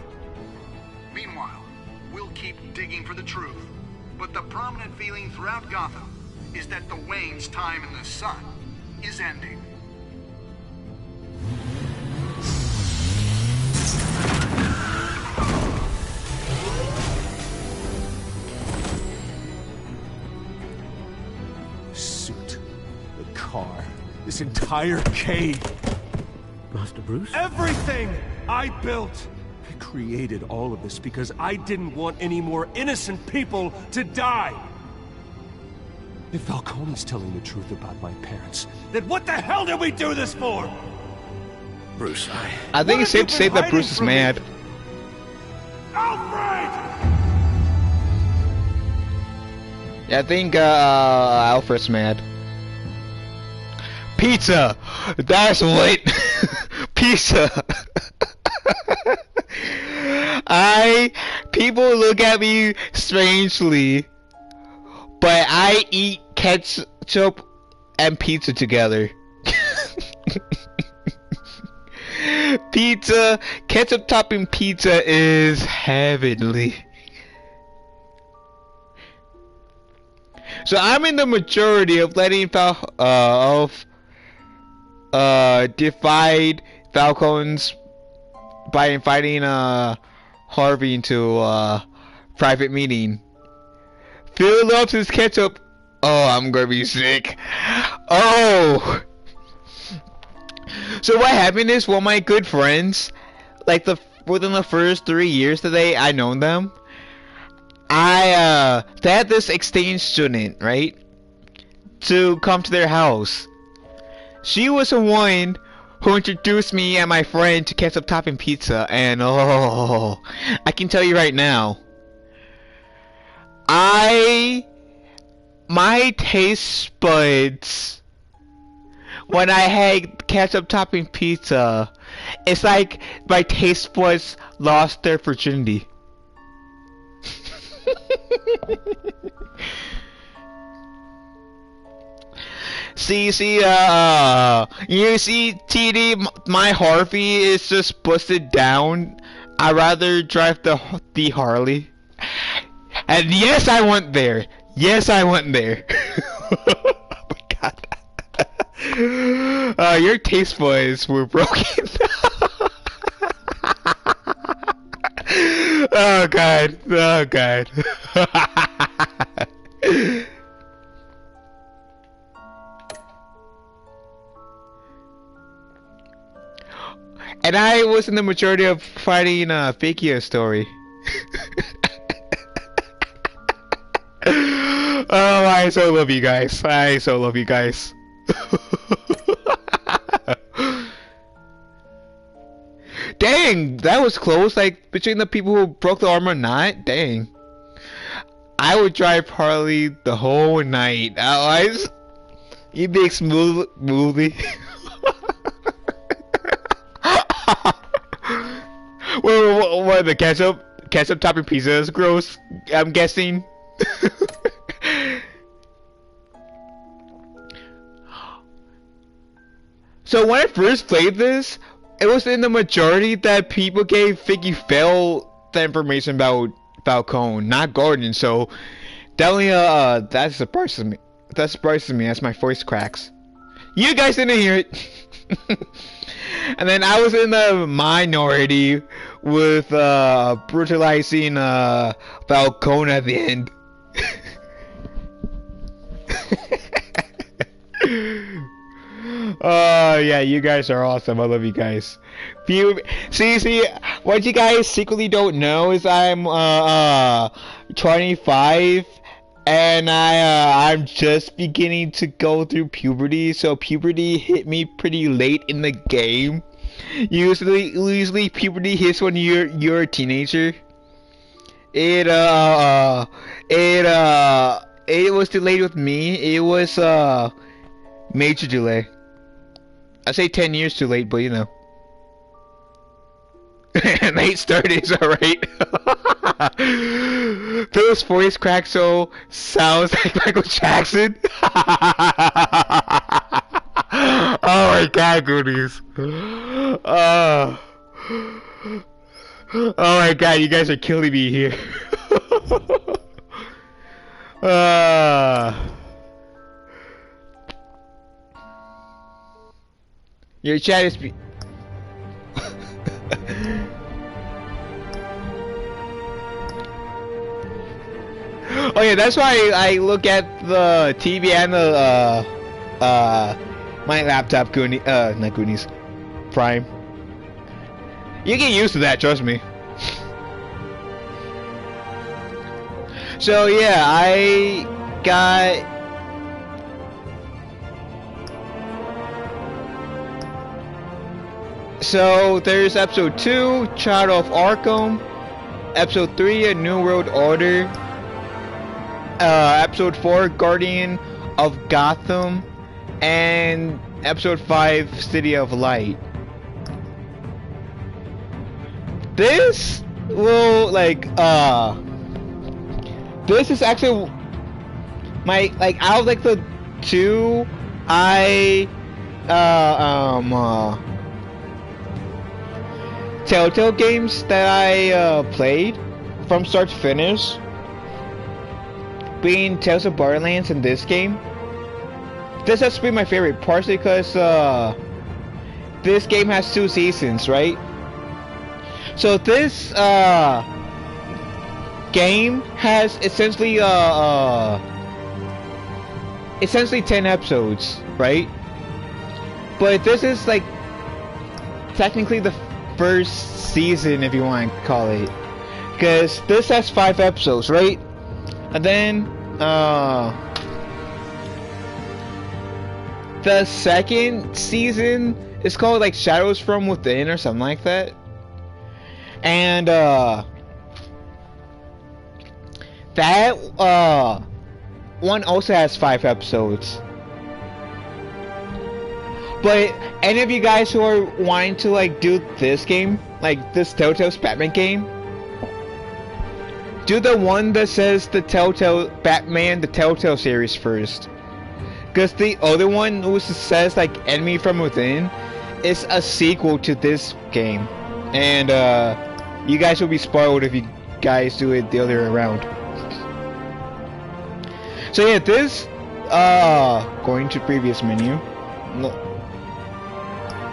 Meanwhile, we'll keep digging for the truth. But the prominent feeling throughout Gotham is that the Wayne's time in the sun is ending. Suit, the car, this entire cave. Master Bruce? Everything I built! I created all of this because I didn't want any more innocent people to die! If Falcone's telling the truth about my parents, then what the hell did we do this for? Bruce, I think it's safe to say that Bruce is mad. Alfred! Yeah, I think Alfred's mad. Pizza! That's what! Pizza! People look at me strangely, but I eat ketchup and pizza together. Pizza, ketchup topping pizza is heavenly. So I'm in the majority of letting defied Falcons by inviting Harvey into a private meeting. Phil loves his ketchup. Oh, I'm gonna be sick. Oh. So what happened is, one of my good friends, like within the first 3 years that I known them, they had this exchange student, right, to come to their house. She was the one who introduced me and my friend to ketchup topping pizza, and oh, I can tell you right now, my taste buds when I had ketchup topping pizza, it's like my taste buds lost their virginity. You see, TD, my Harvey is just busted down. I'd rather drive the Harley. And yes, I went there. Yes, I went there. Oh my god. Your taste buds were broken. Oh god. Oh god. And I was in the majority of fighting Fakia story. Oh, I so love you guys. I so love you guys. Damn! Dang, that was close. Like between the people who broke the armor, not dang. I would drive Harley the whole night. Otherwise, you big smoothie. What the ketchup topping pizza is gross. I'm guessing. So when I first played this, it was in the majority that people gave Figgy Phil the information about Falcone, not Gordon. So definitely, that surprises me. That surprises me as my voice cracks. You guys didn't hear it. And then I was in the minority with brutalizing Falcone at the end. Oh yeah, you guys are awesome. I love you guys. See, what you guys secretly don't know is I'm 25 and I'm just beginning to go through puberty. So puberty hit me pretty late in the game. Usually puberty hits when you're a teenager. It was delayed with me. It was major delay. I say 10 years too late, but you know. Late start is alright. Phil's voice crack so sounds like Michael Jackson. Oh my god, goodies. Oh my god, you guys are killing me here. Your chat is Oh yeah, that's why I look at the TV and the my laptop not Goonies Prime. You get used to that, trust me. So yeah, I got So there's episode 2, Child of Arkham, episode 3, A New World Order, episode 4, Guardian of Gotham, and episode 5, City of Light. This will this is actually my out of the 2 Telltale games that I played from start to finish, being Tales of Borderlands and this game, this has to be my favorite, partially because this game has 2 seasons, right? So this game has essentially 10 episodes, right? But this is technically the first season, if you want to call it, because this has 5 episodes, right? And then the second season is called Shadows from Within or something like that, and that one also has 5 episodes. But any of you guys who are wanting to do this game, this Telltale's Batman game, do the one that says the Telltale Batman, the Telltale series first. Because the other one who says Enemy from Within is a sequel to this game. And you guys will be spoiled if you guys do it the other way around. So yeah, this going to previous menu. No.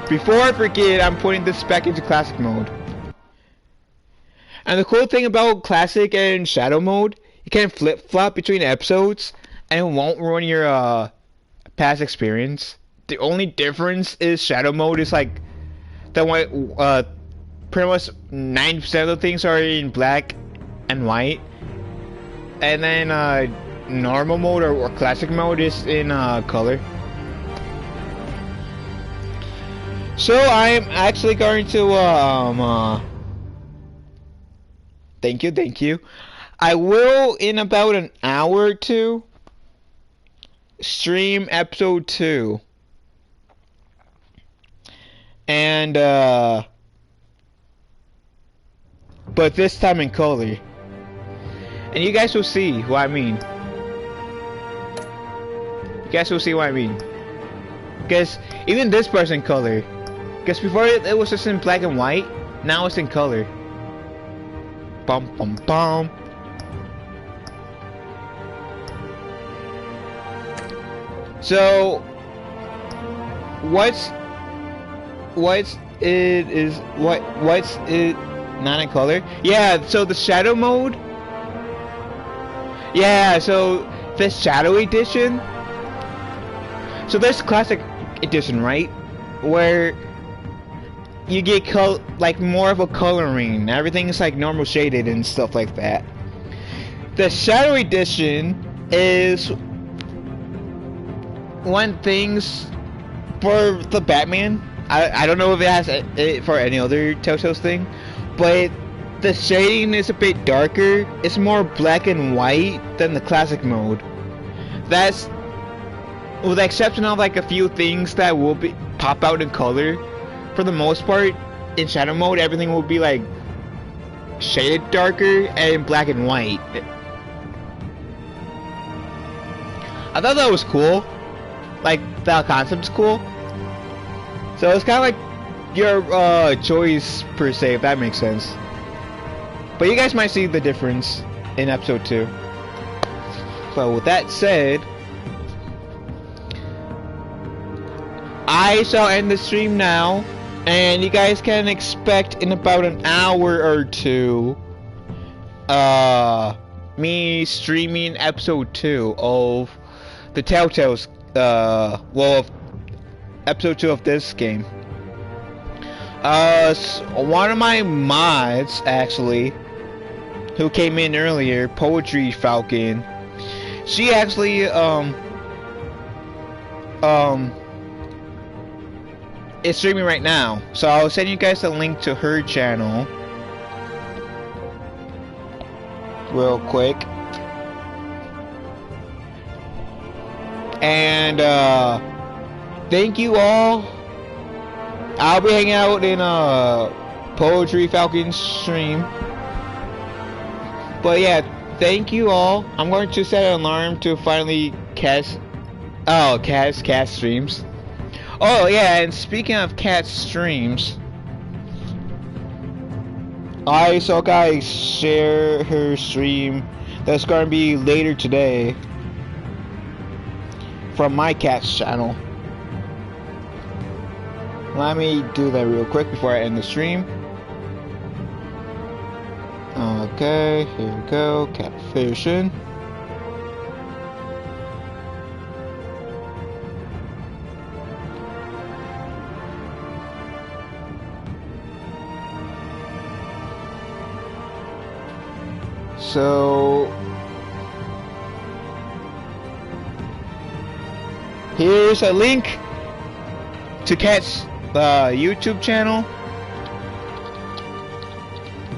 Before I forget, I'm putting this back into classic mode. And the cool thing about classic and shadow mode, you can flip-flop between episodes and it won't ruin your past experience. The only difference is shadow mode is the one pretty much 90% of the things are in black and white. And then normal mode or classic mode is in color. So I'm actually going to thank you. I will, in about an hour or two, stream episode 2. And but this time in color. And you guys will see what I mean. You guys will see what I mean. Because even this part's in color. Because before it was just in black and white. Now it's in color. Bum bum bum. So what's it not in color? Yeah, so the shadow mode. Yeah, so the shadow edition. So there's classic edition, right? Where you get like more of a coloring. Everything's like normal shaded and stuff like that. The shadow edition is one things for the Batman. I don't know if it has it for any other Telltale thing, but the shading is a bit darker. It's more black and white than the classic mode. That's with the exception of like a few things that will pop out in color. For the most part, in shadow mode, everything will be like shaded darker and black and white. I thought that was cool. Like, the concept's cool. So it's kind of like your choice per se, if that makes sense. But you guys might see the difference in episode 2. So with that said, I shall end the stream now, and you guys can expect in about an hour or two me streaming episode 2 of the Telltale's of episode 2 of this game. One of my mods, actually, who came in earlier, Poetry Falcon, she actually, is streaming right now. So I'll send you guys a link to her channel real quick. And, thank you all. I'll be hanging out in Poetry Falcon's stream. But yeah, thank you all. I'm going to set an alarm to finally cast streams. Oh yeah, and speaking of cast streams, I saw guys share her stream that's going to be later today from my cat's channel. Let me do that real quick before I end the stream. Okay, here we go, catfishing. So here's a link to Cat's YouTube channel.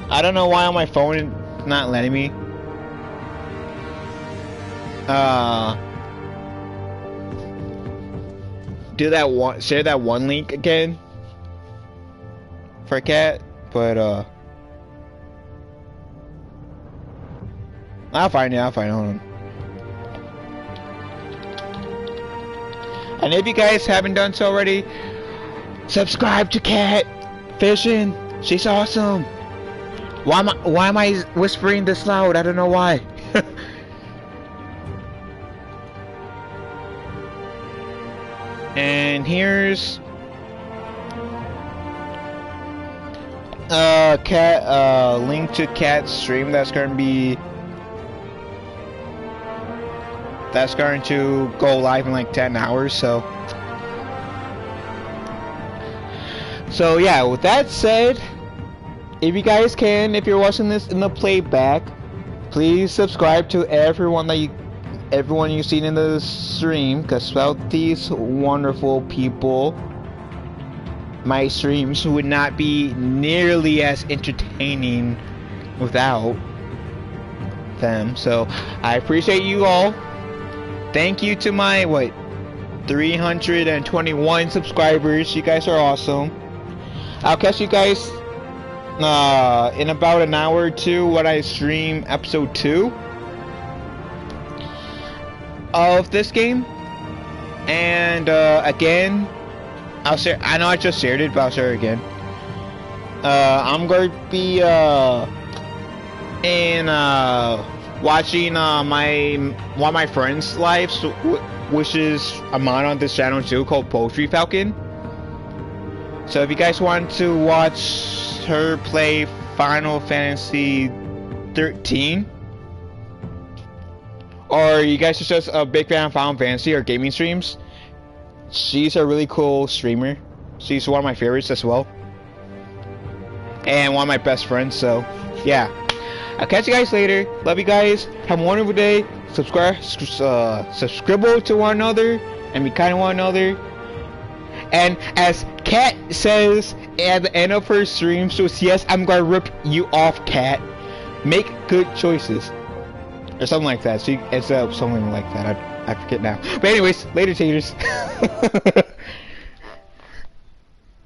I don't know why on my phone it's not letting me. Share that one link again for Cat, but I'll find it, hold on. And if you guys haven't done so already, subscribe to Cat Fishing. She's awesome. Why am I whispering this loud? I don't know why. And here's link to Cat's stream that's going to go live in like 10 hours, so yeah, with that said, if you guys can, if you're watching this in the playback, please subscribe to everyone you've seen in the stream, because without these wonderful people, my streams would not be nearly as entertaining without them. So I appreciate you all. Thank you to my 321 subscribers. You guys are awesome. I'll catch you guys in about an hour or two when I stream episode 2 of this game. And again, I'll share. I know I just shared it, but I'll share it again. I'm going to be watching one of my friends' lives, which is a mod on this channel too, called Poetry Falcon. So if you guys want to watch her play Final Fantasy 13, or you guys are just a big fan of Final Fantasy or gaming streams, she's a really cool streamer. She's one of my favorites as well, and one of my best friends. So yeah, I'll catch you guys later. Love you guys. Have a wonderful day. Subscribe to one another and be kind to one another. And as Kat says at the end of her stream, so yes, I'm gonna rip you off, Kat. Make good choices, or something like that. So it's something like that. I forget now. But anyways, later, taters.